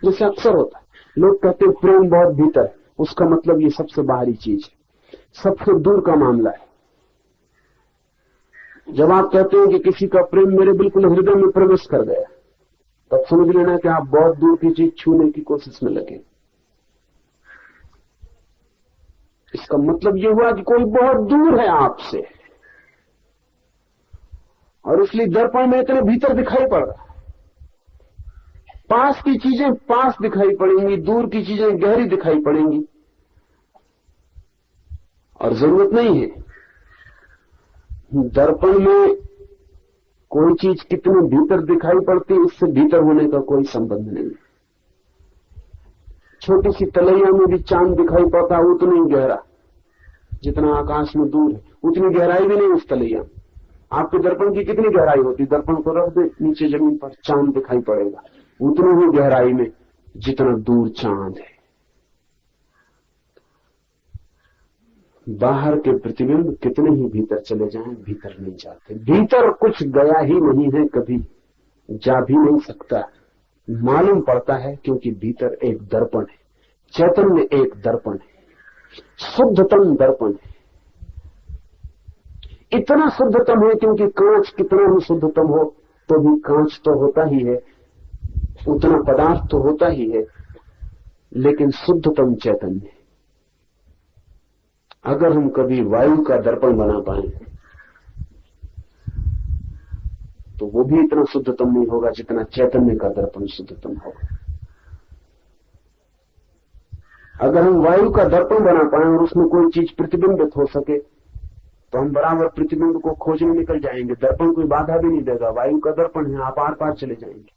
जैसे अक्सर होता है, लोग कहते हैं प्रेम बहुत भीतर है, उसका मतलब ये सबसे बाहरी चीज है, सबसे दूर का मामला है। जब आप कहते हैं कि किसी का प्रेम मेरे बिल्कुल हृदय में प्रवेश कर गया, तब समझ लेना कि आप बहुत दूर की चीज छूने की कोशिश में लगे। इसका मतलब यह हुआ कि कोई बहुत दूर है आपसे, और इसलिए दर्पण में इतने भीतर दिखाई पड़ रहा है। पास की चीजें पास दिखाई पड़ेंगी, दूर की चीजें गहरी दिखाई पड़ेंगी, और जरूरत नहीं है दर्पण में कोई चीज कितने भीतर दिखाई पड़ती है, इससे भीतर होने का कोई संबंध नहीं। छोटी सी तलैया में भी चांद दिखाई पड़ता है, उतना ही गहरा जितना आकाश में दूर है, उतनी गहराई भी नहीं उस तलैया। आपके दर्पण की कितनी गहराई होती, दर्पण को रख दे नीचे जमीन पर, चांद दिखाई पड़ेगा उतनी ही गहराई में जितना दूर चांद है। बाहर के प्रतिबिंब कितने ही भीतर चले जाएं, भीतर नहीं जाते। भीतर कुछ गया ही नहीं है, कभी जा भी नहीं सकता। मालूम पड़ता है क्योंकि भीतर एक दर्पण है, चैतन्य एक दर्पण है, शुद्धतम दर्पण है। इतना शुद्धतम है क्योंकि कांच कितना भी शुद्धतम हो तो भी कांच तो होता ही है, उतना पदार्थ तो होता ही है, लेकिन शुद्धतम चैतन्य। अगर हम कभी वायु का दर्पण बना पाए तो वो भी इतना शुद्धतम नहीं होगा जितना चैतन्य का दर्पण शुद्धतम होगा। अगर हम वायु का दर्पण बना पाए और उसमें कोई चीज प्रतिबिंबित हो सके तो हम बराबर प्रतिबिंब को खोजने निकल जाएंगे, दर्पण कोई बाधा भी नहीं देगा। वायु का दर्पण है, आप आर पार चले जाएंगे।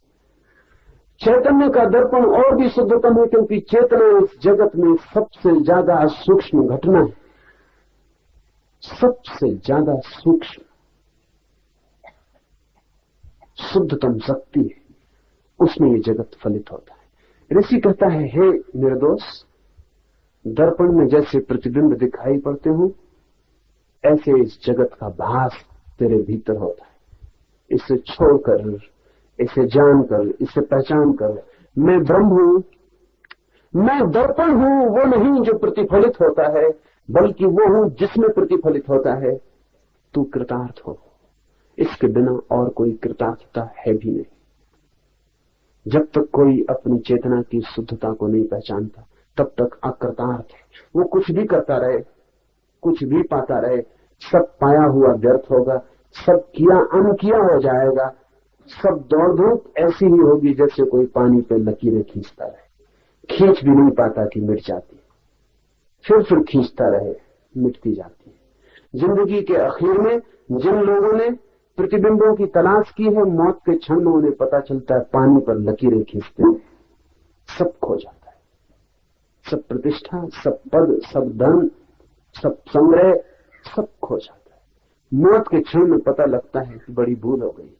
चैतन्य का दर्पण और भी शुद्धतम है क्योंकि चेतना इस जगत में सबसे ज्यादा सूक्ष्म घटना है, सबसे ज्यादा सूक्ष्म शुद्धतम शक्ति है, उसमें ये जगत फलित होता है। ऋषि कहता है, हे निर्दोष, दर्पण में जैसे प्रतिबिंब दिखाई पड़ते हो ऐसे इस जगत का भास तेरे भीतर होता है। इसे छोड़कर, इसे जानकर, इसे पहचान कर, मैं ब्रह्म हूं, मैं दर्पण हूं, वो नहीं जो प्रतिफलित होता है, बल्कि वो हूं जिसमें प्रतिफलित होता है। तू कृतार्थ हो, इसके बिना और कोई कृतार्थता है भी नहीं। जब तक कोई अपनी चेतना की शुद्धता को नहीं पहचानता तब तक अकृतार्थ है। वो कुछ भी करता रहे, कुछ भी पाता रहे, सब पाया हुआ व्यर्थ होगा, सब किया अनकिया हो जाएगा, सब दौड़ धूप ऐसी ही होगी जैसे कोई पानी पे लकीरें खींचता रहे, खींच भी नहीं पाता कि मिट जाती, फिर खींचता रहे, मिटती जाती है। जिंदगी के आखिर में जिन लोगों ने प्रतिबिंबों की तलाश की है, मौत के क्षण में उन्हें पता चलता है पानी पर लकीरें खींचते हैं, सब खो जाता है। सब प्रतिष्ठा, सब पद, सब धन, सब संग्रह, सब खो जाता है। मौत के क्षण में पता लगता है कि बड़ी भूल हो गई।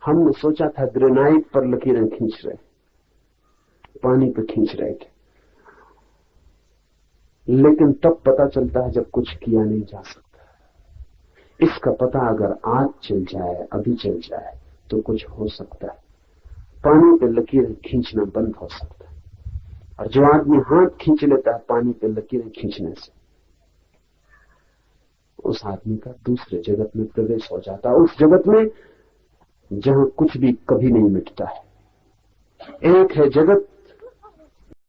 हमने सोचा था ग्रेनाइट पर लकीरें खींच रहे, पानी पे खींच रहे थे, लेकिन तब पता चलता है जब कुछ किया नहीं जा सकता। इसका पता अगर आज चल जाए, अभी चल जाए, तो कुछ हो सकता है। पानी पे लकीरें खींचना बंद हो सकता है। और जो आदमी हाथ खींच लेता है पानी पे लकीरें खींचने से, उस आदमी का दूसरे जगत में प्रवेश हो जाता है, उस जगत में जहां कुछ भी कभी नहीं मिटता है। एक है जगत